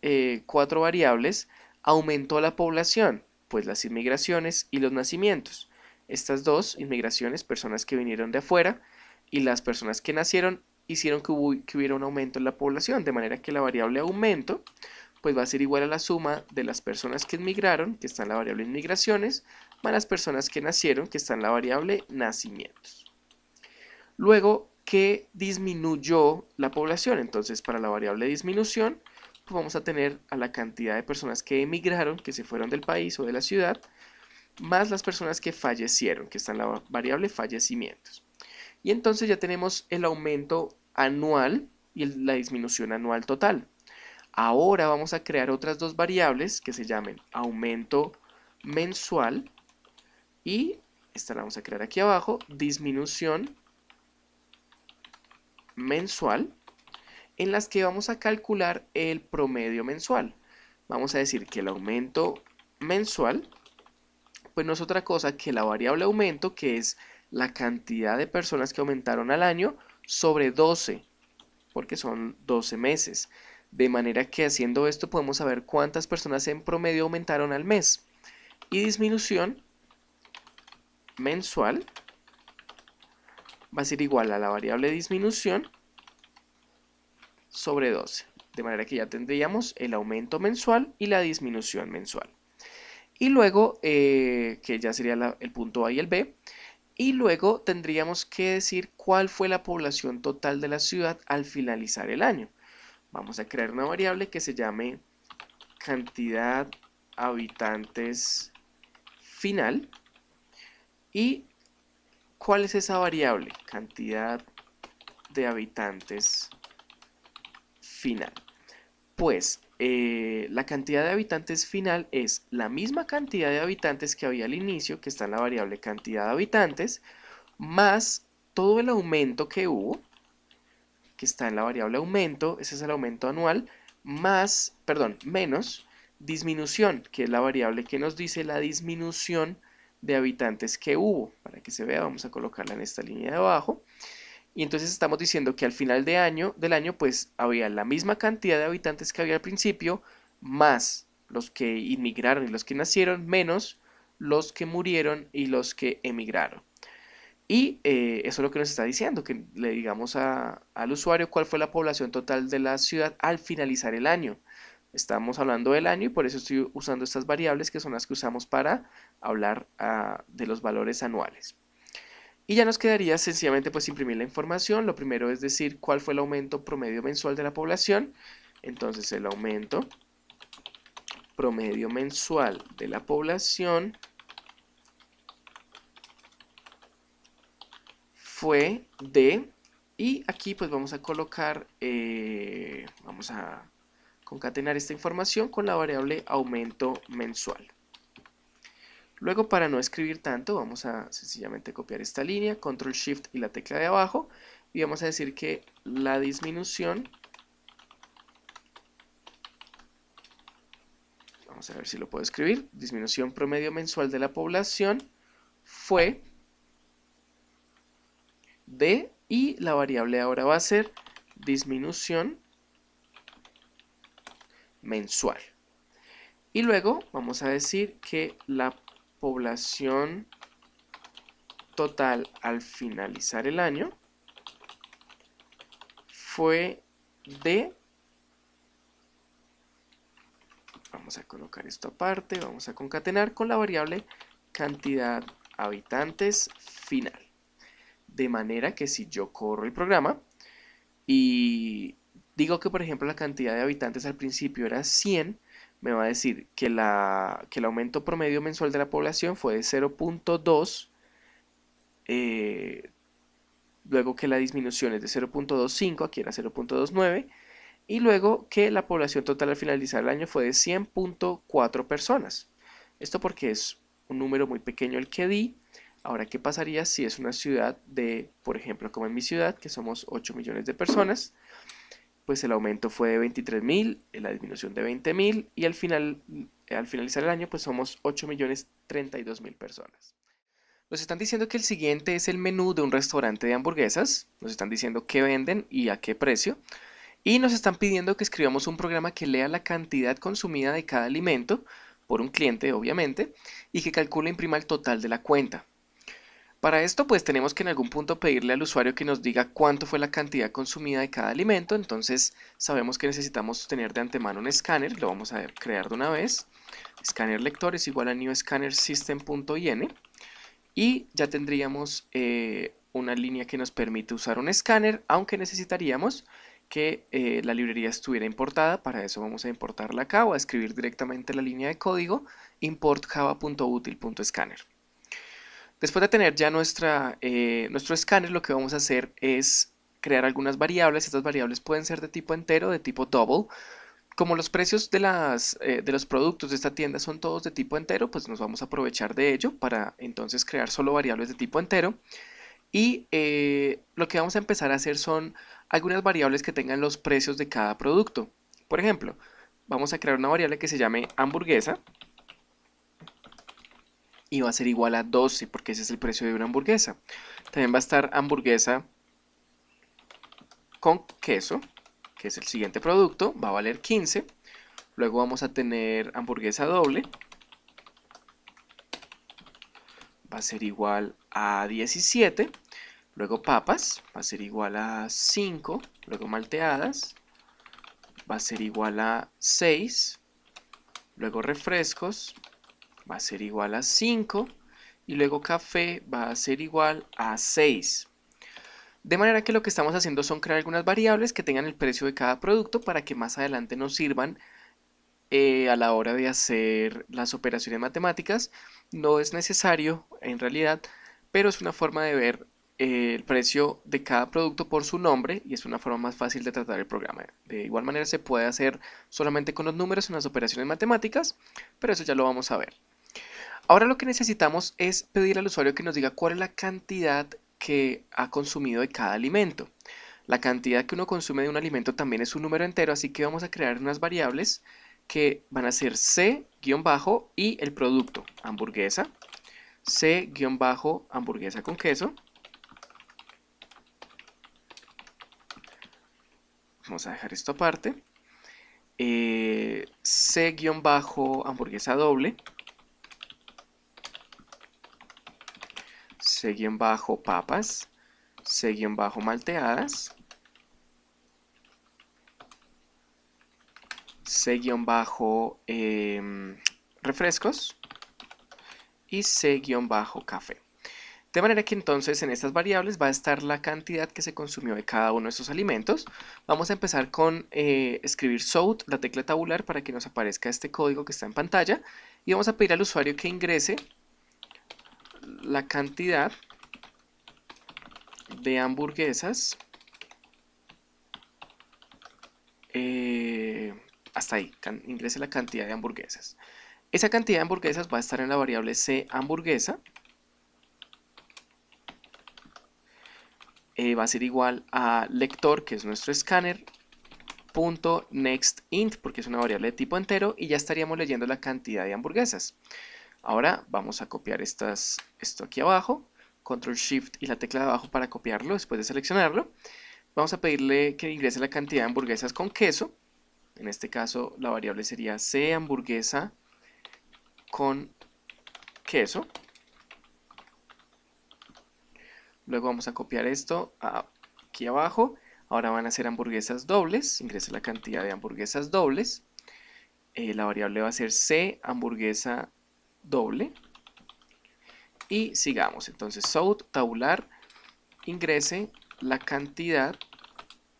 cuatro variables aumentó la población? Pues las inmigraciones y los nacimientos. Estas dos, inmigraciones, personas que vinieron de afuera, y las personas que nacieron, hicieron que hubiera un aumento en la población, de manera que la variable aumento pues va a ser igual a la suma de las personas que inmigraron, que está en la variable inmigraciones, más las personas que nacieron, que está en la variable nacimientos. Luego, ¿qué disminuyó la población? Entonces, para la variable disminución, pues vamos a tener a la cantidad de personas que emigraron, que se fueron del país o de la ciudad, más las personas que fallecieron, que está en la variable fallecimientos. Y entonces ya tenemos el aumento anual y la disminución anual total. Ahora vamos a crear otras dos variables que se llamen aumento mensual y esta la vamos a crear aquí abajo, disminución mensual, en las que vamos a calcular el promedio mensual. Vamos a decir que el aumento mensual pues no es otra cosa que la variable aumento, que es la cantidad de personas que aumentaron al año sobre 12, porque son 12 meses. De manera que haciendo esto podemos saber cuántas personas en promedio aumentaron al mes. Y disminución mensual va a ser igual a la variable disminución sobre 12. De manera que ya tendríamos el aumento mensual y la disminución mensual. Y luego, que ya sería el punto A y el B, y luego tendríamos que decir cuál fue la población total de la ciudad al finalizar el año. Vamos a crear una variable que se llame cantidad habitantes final. ¿Y cuál es esa variable? Cantidad de habitantes final. Pues la cantidad de habitantes final es la misma cantidad de habitantes que había al inicio, que está en la variable cantidad de habitantes, más todo el aumento que hubo, que está en la variable aumento, ese es el aumento anual, menos disminución, que es la variable que nos dice la disminución de habitantes que hubo. Para que se vea, vamos a colocarla en esta línea de abajo. Y entonces estamos diciendo que al final del año pues había la misma cantidad de habitantes que había al principio, más los que inmigraron y los que nacieron, menos los que murieron y los que emigraron. Y eso es lo que nos está diciendo, que le digamos al usuario cuál fue la población total de la ciudad al finalizar el año. Estamos hablando del año y por eso estoy usando estas variables que son las que usamos para hablar de los valores anuales. Y ya nos quedaría sencillamente pues imprimir la información. Lo primero es decir cuál fue el aumento promedio mensual de la población. Entonces el aumento promedio mensual de la población fue de, y aquí pues vamos a colocar, vamos a concatenar esta información con la variable aumento mensual. Luego, para no escribir tanto, vamos a sencillamente copiar esta línea, Control Shift y la tecla de abajo, y vamos a decir que la disminución, vamos a ver si lo puedo escribir, disminución promedio mensual de la población fue de, y la variable ahora va a ser disminución mensual. Y luego vamos a decir que la población total al finalizar el año fue de, vamos a colocar esto aparte, vamos a concatenar con la variable cantidad habitantes final. De manera que si yo corro el programa y digo que por ejemplo la cantidad de habitantes al principio era 100, me va a decir que el aumento promedio mensual de la población fue de 0.2, luego que la disminución es de 0.25, aquí era 0.29, y luego que la población total al finalizar el año fue de 100.4 personas. Esto porque es un número muy pequeño el que di. Ahora, ¿qué pasaría si es una ciudad de, por ejemplo, como en mi ciudad, que somos 8 millones de personas? Pues el aumento fue de 23.000, la disminución de 20.000 y al finalizar el año pues somos 8.032.000 personas. Nos están diciendo que el siguiente es el menú de un restaurante de hamburguesas, nos están diciendo qué venden y a qué precio, y nos están pidiendo que escribamos un programa que lea la cantidad consumida de cada alimento, por un cliente obviamente, y que calcule e imprima el total de la cuenta. Para esto pues tenemos que en algún punto pedirle al usuario que nos diga cuánto fue la cantidad consumida de cada alimento, entonces sabemos que necesitamos tener de antemano un escáner, lo vamos a crear de una vez. Escáner lector es igual a new scanner system.in y ya tendríamos una línea que nos permite usar un escáner, aunque necesitaríamos que la librería estuviera importada. Para eso vamos a importarla acá o a escribir directamente la línea de código import java.util.scanner. Después de tener ya nuestro escáner, lo que vamos a hacer es crear algunas variables. Estas variables pueden ser de tipo entero, de tipo double. Como los precios de los productos de esta tienda son todos de tipo entero, pues nos vamos a aprovechar de ello para entonces crear solo variables de tipo entero. Y lo que vamos a empezar a hacer son algunas variables que tengan los precios de cada producto. Por ejemplo, vamos a crear una variable que se llame hamburguesa y va a ser igual a 12 porque ese es el precio de una hamburguesa. También va a estar hamburguesa con queso, que es el siguiente producto, va a valer 15. Luego vamos a tener hamburguesa doble, va a ser igual a 17. Luego papas, va a ser igual a 5. Luego malteadas, va a ser igual a 6. Luego refrescos, va a ser igual a 5. Y luego café va a ser igual a 6. De manera que lo que estamos haciendo son crear algunas variables que tengan el precio de cada producto para que más adelante nos sirvan a la hora de hacer las operaciones matemáticas. No es necesario en realidad, pero es una forma de ver el precio de cada producto por su nombre y es una forma más fácil de tratar el programa. De igual manera se puede hacer solamente con los números en las operaciones matemáticas, pero eso ya lo vamos a ver. Ahora lo que necesitamos es pedir al usuario que nos diga cuál es la cantidad que ha consumido de cada alimento. La cantidad que uno consume de un alimento también es un número entero, así que vamos a crear unas variables que van a ser c- y el producto, hamburguesa, c-hamburguesa con queso. Vamos a dejar esto aparte. C-hamburguesa doble, c-papas, c-malteadas, c-refrescos y c-café. De manera que entonces en estas variables va a estar la cantidad que se consumió de cada uno de estos alimentos. Vamos a empezar con escribir SOUT, la tecla tabular, para que nos aparezca este código que está en pantalla. Y vamos a pedir al usuario que ingrese la cantidad de hamburguesas. Hasta ahí, ingrese la cantidad de hamburguesas. Esa cantidad de hamburguesas va a estar en la variable c hamburguesa. Va a ser igual a lector, que es nuestro escáner, .nextInt, porque es una variable de tipo entero, y ya estaríamos leyendo la cantidad de hamburguesas. Ahora vamos a copiar esto aquí abajo, Control Shift y la tecla de abajo para copiarlo después de seleccionarlo. Vamos a pedirle que ingrese la cantidad de hamburguesas con queso. En este caso la variable sería c hamburguesa con queso. Luego vamos a copiar esto aquí abajo. Ahora van a ser hamburguesas dobles. Ingrese la cantidad de hamburguesas dobles. La variable va a ser c hamburguesa doble. Y sigamos. Entonces, SOUT tabular, ingrese la cantidad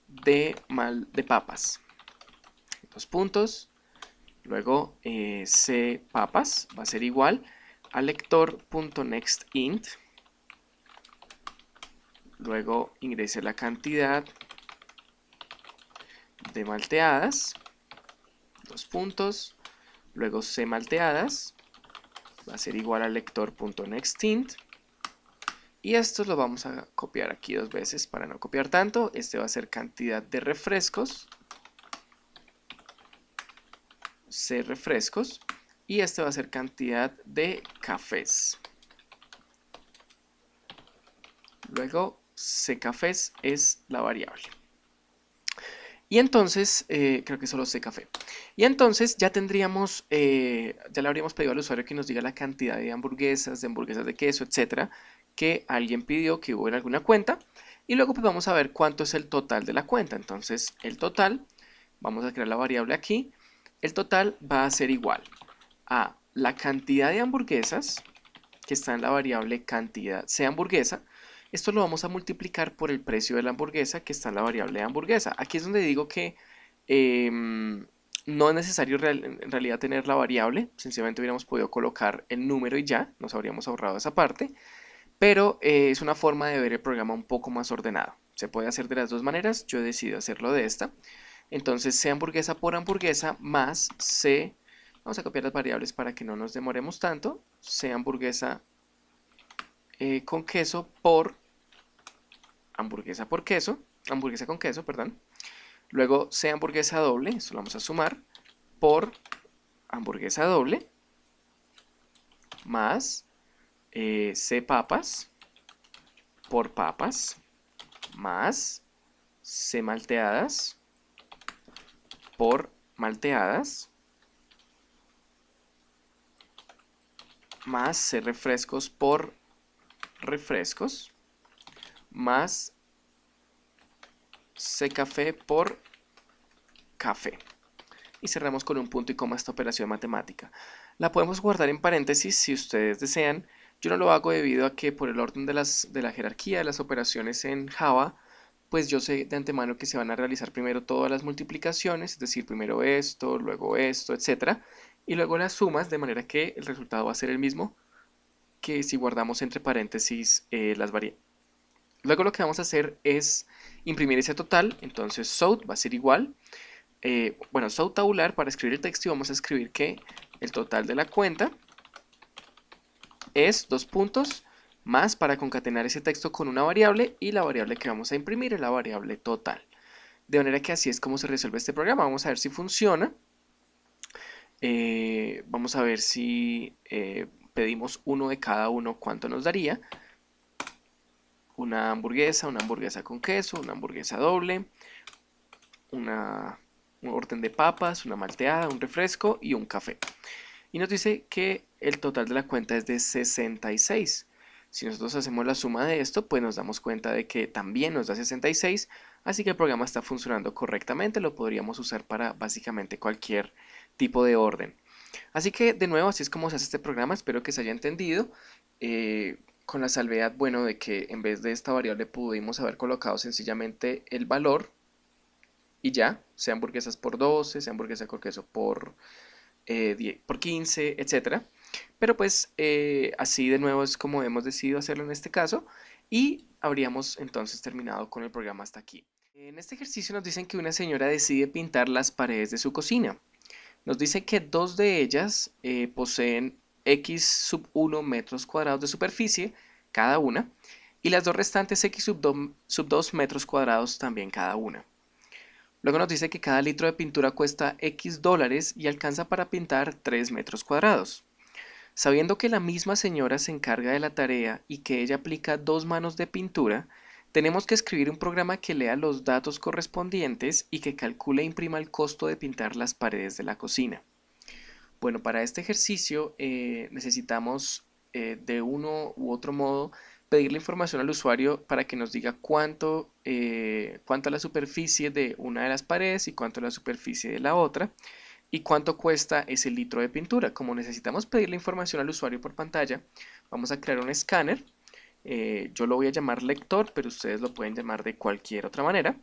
de papas. Dos puntos. Luego, c papas va a ser igual a lector.nextInt. Luego ingrese la cantidad de malteadas, dos puntos. Luego c malteadas va a ser igual a lector.nextInt. Y estos lo vamos a copiar aquí 2 veces para no copiar tanto. Este va a ser cantidad de refrescos. C refrescos. Y este va a ser cantidad de cafés. Luego C cafés es la variable. Y entonces, creo que solo C café. Y entonces ya tendríamos, ya le habríamos pedido al usuario que nos diga la cantidad de hamburguesas de queso, etcétera, que alguien pidió que hubo en alguna cuenta. Y luego pues vamos a ver cuánto es el total de la cuenta. Entonces el total, vamos a crear la variable aquí. El total va a ser igual a la cantidad de hamburguesas que está en la variable cantidad C hamburguesa. Esto lo vamos a multiplicar por el precio de la hamburguesa que está en la variable de hamburguesa. Aquí es donde digo que no es necesario en realidad tener la variable. Sencillamente hubiéramos podido colocar el número y ya, nos habríamos ahorrado esa parte. Pero es una forma de ver el programa un poco más ordenado. Se puede hacer de las dos maneras, yo he decidido hacerlo de esta. Entonces C hamburguesa por hamburguesa más C, vamos a copiar las variables para que no nos demoremos tanto, C hamburguesa con queso por hamburguesa con queso, perdón. Luego C hamburguesa doble, esto lo vamos a sumar, por hamburguesa doble, más C papas por papas, más C malteadas por malteadas, más C refrescos por refrescos, más C café por café. Y cerramos con un punto y coma esta operación matemática. La podemos guardar en paréntesis si ustedes desean. Yo no lo hago debido a que por el orden de la jerarquía de las operaciones en Java, pues yo sé de antemano que se van a realizar primero todas las multiplicaciones, es decir, primero esto, etcétera, y luego las sumas, de manera que el resultado va a ser el mismo que si guardamos entre paréntesis las variables. Luego lo que vamos a hacer es imprimir ese total, entonces SOUT va a ser igual, bueno, SOUT tabular para escribir el texto y vamos a escribir que el total de la cuenta es 2 puntos más para concatenar ese texto con una variable y la variable que vamos a imprimir es la variable total. De manera que así es como se resuelve este programa. Vamos a ver si funciona. Vamos a ver si pedimos uno de cada uno, cuánto nos daría. Una hamburguesa con queso, una hamburguesa doble, un orden de papas, una malteada, un refresco y un café. Y nos dice que el total de la cuenta es de 66. Si nosotros hacemos la suma de esto, pues nos damos cuenta de que también nos da 66, así que el programa está funcionando correctamente, lo podríamos usar para básicamente cualquier tipo de orden. Así que de nuevo, así es como se hace este programa, espero que se haya entendido, con la salvedad, bueno, de que en vez de esta variable pudimos haber colocado sencillamente el valor y ya, sea hamburguesas por 12, sea hamburguesa con queso por 10, por 15, etcétera. Pero pues así de nuevo es como hemos decidido hacerlo en este caso y habríamos entonces terminado con el programa hasta aquí. En este ejercicio nos dicen que una señora decide pintar las paredes de su cocina. Nos dice que dos de ellas poseen x sub 1 metros cuadrados de superficie cada una y las dos restantes x sub 2 metros cuadrados también cada una. Luego nos dice que cada litro de pintura cuesta X dólares y alcanza para pintar 3 metros cuadrados. Sabiendo que la misma señora se encarga de la tarea y que ella aplica 2 manos de pintura, tenemos que escribir un programa que lea los datos correspondientes y que calcule e imprima el costo de pintar las paredes de la cocina. Bueno, para este ejercicio necesitamos de uno u otro modo pedirle información al usuario para que nos diga cuánto es la superficie de una de las paredes y cuánto es la superficie de la otra y cuánto cuesta ese litro de pintura. Como necesitamos pedirle información al usuario por pantalla, vamos a crear un escáner. Yo lo voy a llamar lector, pero ustedes lo pueden llamar de cualquier otra manera.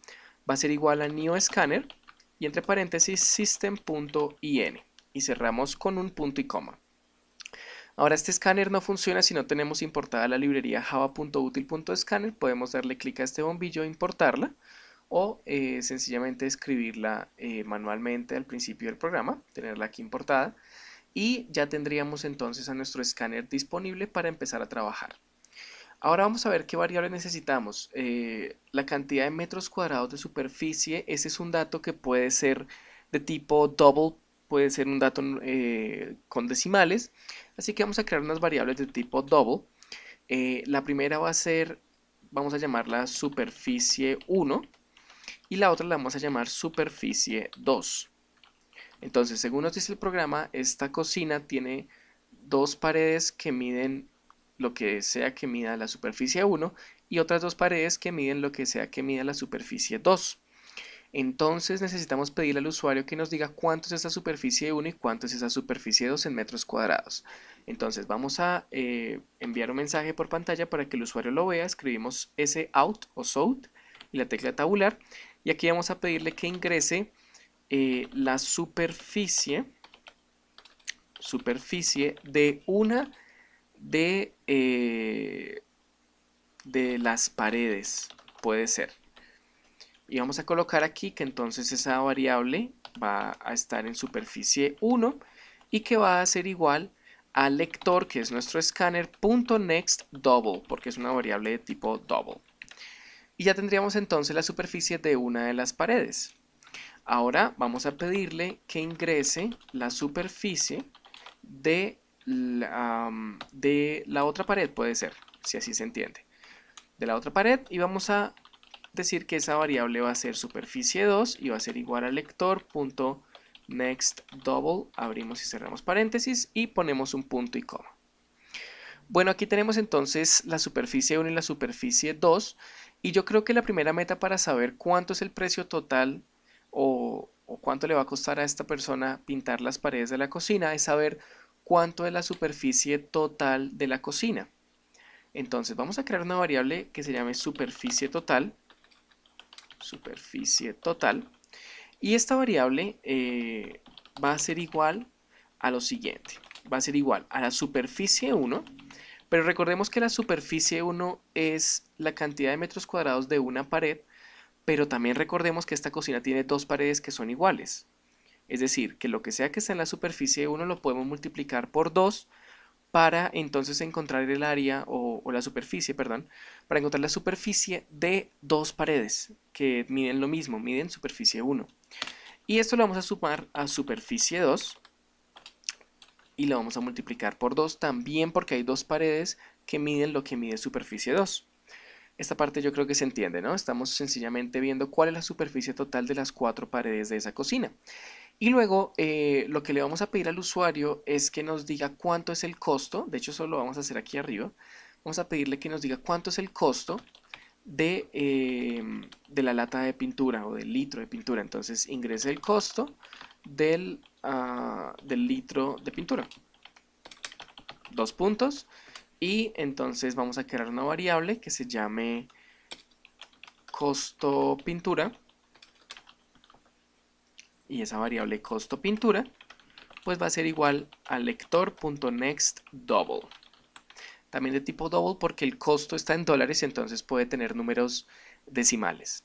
Va a ser igual a new scanner y entre paréntesis system.in y cerramos con un punto y coma. Ahora este escáner no funciona si no tenemos importada la librería java.util.scanner. Podemos darle clic a este bombillo e importarla o sencillamente escribirla manualmente al principio del programa, tenerla aquí importada y ya tendríamos entonces a nuestro escáner disponible para empezar a trabajar. Ahora vamos a ver qué variable necesitamos. La cantidad de metros cuadrados de superficie, ese es un dato que puede ser de tipo double, puede ser un dato con decimales, así que vamos a crear unas variables de tipo double. La primera va a ser, vamos a llamarla superficie 1 y la otra la vamos a llamar superficie 2. Entonces, según nos dice el programa, esta cocina tiene dos paredes que miden lo que sea que mida la superficie 1 y otras dos paredes que miden lo que sea que mida la superficie 2. Entonces necesitamos pedirle al usuario que nos diga cuánto es esa superficie 1 y cuánto es esa superficie 2 en metros cuadrados. Entonces vamos a enviar un mensaje por pantalla para que el usuario lo vea. Escribimos sout o sout y la tecla tabular. Y aquí vamos a pedirle que ingrese la superficie de una de las paredes, puede ser. Y vamos a colocar aquí que entonces esa variable va a estar en superficie 1 y que va a ser igual al lector, que es nuestro escáner, .nextDouble, porque es una variable de tipo double. Y ya tendríamos entonces la superficie de una de las paredes. Ahora vamos a pedirle que ingrese la superficie de la otra pared, puede ser, si así se entiende, de la otra pared, y vamos a decir que esa variable va a ser superficie 2 y va a ser igual al lector.nextDouble, abrimos y cerramos paréntesis y ponemos un punto y coma. Bueno, aquí tenemos entonces la superficie 1 y la superficie 2 y yo creo que la primera meta para saber cuánto es el precio total o cuánto le va a costar a esta persona pintar las paredes de la cocina es saber cuánto es la superficie total de la cocina. Entonces vamos a crear una variable que se llame superficie total, y esta variable va a ser igual a lo siguiente, va a ser igual a la superficie 1, pero recordemos que la superficie 1 es la cantidad de metros cuadrados de una pared, pero también recordemos que esta cocina tiene dos paredes que son iguales. Es decir, que lo que sea que está en la superficie 1 lo podemos multiplicar por 2 para entonces encontrar el área o la superficie, perdón, para encontrar la superficie de dos paredes que miden lo mismo, miden superficie 1. Y esto lo vamos a sumar a superficie 2 y lo vamos a multiplicar por 2 también porque hay dos paredes que miden lo que mide superficie 2. Esta parte yo creo que se entiende, ¿no? Estamos sencillamente viendo cuál es la superficie total de las cuatro paredes de esa cocina. Y luego lo que le vamos a pedir al usuario es que nos diga cuánto es el costo, de hecho eso lo vamos a hacer aquí arriba, vamos a pedirle que nos diga cuánto es el costo de la lata de pintura o del litro de pintura. Entonces ingrese el costo del litro de pintura. Dos puntos. Y entonces vamos a crear una variable que se llame costo pintura. Y esa variable costo pintura pues va a ser igual al lector.nextDouble. También de tipo double porque el costo está en dólares y entonces puede tener números decimales.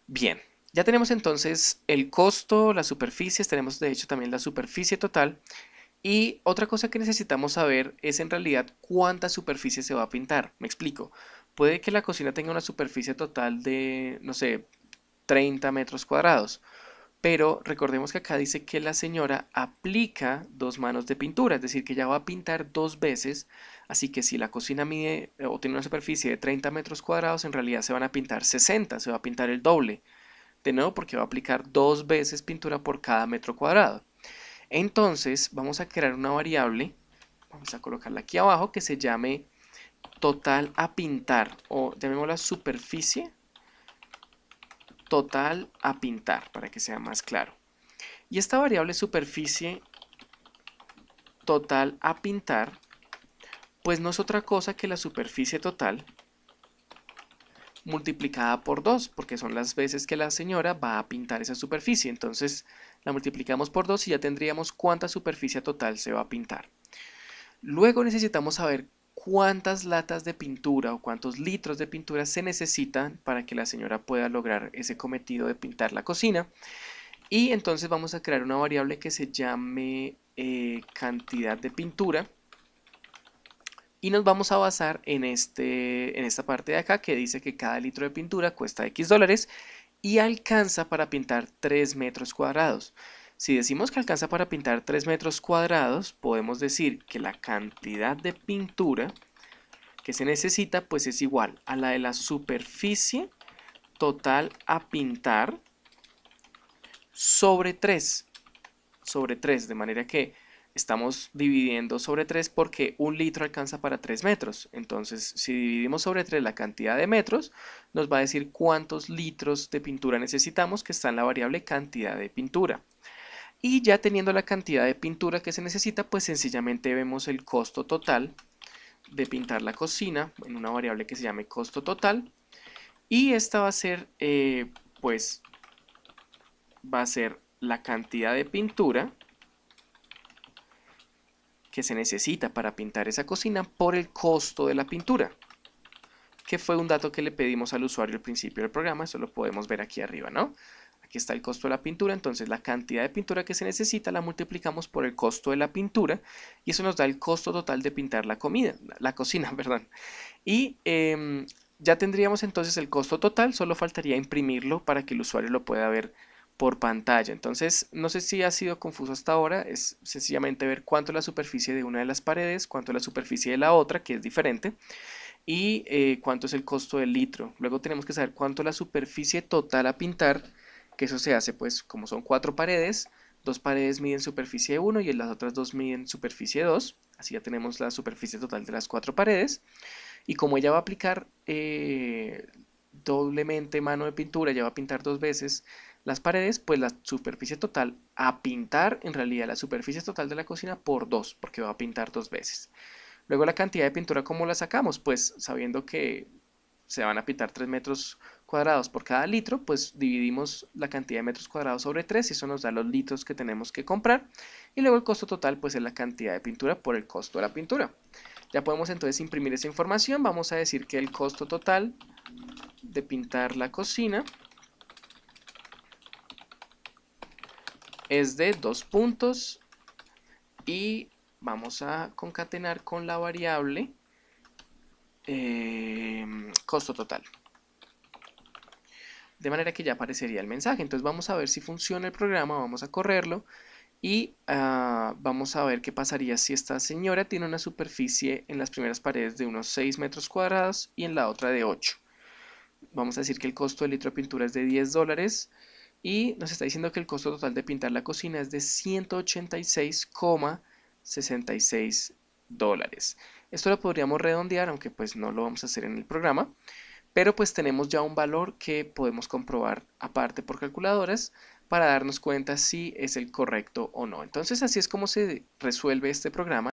Bien, ya tenemos entonces el costo, las superficies, tenemos de hecho también la superficie total. Y otra cosa que necesitamos saber es en realidad cuánta superficie se va a pintar. Me explico. Puede que la cocina tenga una superficie total de, no sé, 30 metros cuadrados. Pero recordemos que acá dice que la señora aplica dos manos de pintura, es decir, que ya va a pintar dos veces. Así que si la cocina mide o tiene una superficie de 30 metros cuadrados, en realidad se van a pintar 60, se va a pintar el doble. De nuevo, porque va a aplicar dos veces pintura por cada metro cuadrado. Entonces vamos a crear una variable, vamos a colocarla aquí abajo, que se llame total a pintar o llamémosla superficie total a pintar para que sea más claro. Y esta variable superficie total a pintar pues no es otra cosa que la superficie total multiplicada por 2, porque son las veces que la señora va a pintar esa superficie. Entonces la multiplicamos por 2 y ya tendríamos cuánta superficie total se va a pintar. Luego necesitamos saber cuántas latas de pintura o cuántos litros de pintura se necesitan para que la señora pueda lograr ese cometido de pintar la cocina. Y entonces vamos a crear una variable que se llame cantidad de pintura Y nos vamos a basar en esta parte de acá que dice que cada litro de pintura cuesta X dólares y alcanza para pintar 3 metros cuadrados. Si decimos que alcanza para pintar 3 metros cuadrados, podemos decir que la cantidad de pintura que se necesita pues es igual a la de la superficie total a pintar sobre 3. Sobre 3, de manera que estamos dividiendo sobre 3 porque un litro alcanza para 3 metros. Entonces, si dividimos sobre 3 la cantidad de metros, nos va a decir cuántos litros de pintura necesitamos, que está en la variable cantidad de pintura. Y ya teniendo la cantidad de pintura que se necesita, pues sencillamente vemos el costo total de pintar la cocina en una variable que se llame costo total. Y esta va a ser, pues, va a ser la cantidad de pintura que se necesita para pintar esa cocina por el costo de la pintura, que fue un dato que le pedimos al usuario al principio del programa. Eso lo podemos ver aquí arriba, ¿no? Aquí está el costo de la pintura, entonces la cantidad de pintura que se necesita la multiplicamos por el costo de la pintura y eso nos da el costo total de pintar la cocina, perdón. Y ya tendríamos entonces el costo total, solo faltaría imprimirlo para que el usuario lo pueda ver por pantalla. Entonces, no sé si ha sido confuso hasta ahora, es sencillamente ver cuánto es la superficie de una de las paredes, cuánto es la superficie de la otra, que es diferente, y cuánto es el costo del litro. Luego tenemos que saber cuánto es la superficie total a pintar, que eso se hace pues como son 4 paredes, 2 paredes miden superficie 1 y las otras 2 miden superficie 2, así ya tenemos la superficie total de las 4 paredes. Y como ella va a aplicar doblemente mano de pintura, ella va a pintar 2 veces las paredes, pues la superficie total a pintar, en realidad la superficie total de la cocina por 2, porque va a pintar 2 veces. Luego la cantidad de pintura, ¿cómo la sacamos? Pues sabiendo que se van a pintar 3 metros cuadrados por cada litro, pues dividimos la cantidad de metros cuadrados sobre 3 y eso nos da los litros que tenemos que comprar. Y luego el costo total pues es la cantidad de pintura por el costo de la pintura. Ya podemos entonces imprimir esa información. Vamos a decir que el costo total de pintar la cocina es de 2 puntos y vamos a concatenar con la variable costo total. De manera que ya aparecería el mensaje. Entonces vamos a ver si funciona el programa, vamos a correrlo y vamos a ver qué pasaría si esta señora tiene una superficie en las primeras paredes de unos 6 metros cuadrados y en la otra de 8. Vamos a decir que el costo del litro de pintura es de 10 dólares y nos está diciendo que el costo total de pintar la cocina es de 186,66 dólares. Esto lo podríamos redondear, aunque pues no lo vamos a hacer en el programa, pero pues tenemos ya un valor que podemos comprobar aparte por calculadoras para darnos cuenta si es el correcto o no. Entonces así es como se resuelve este programa.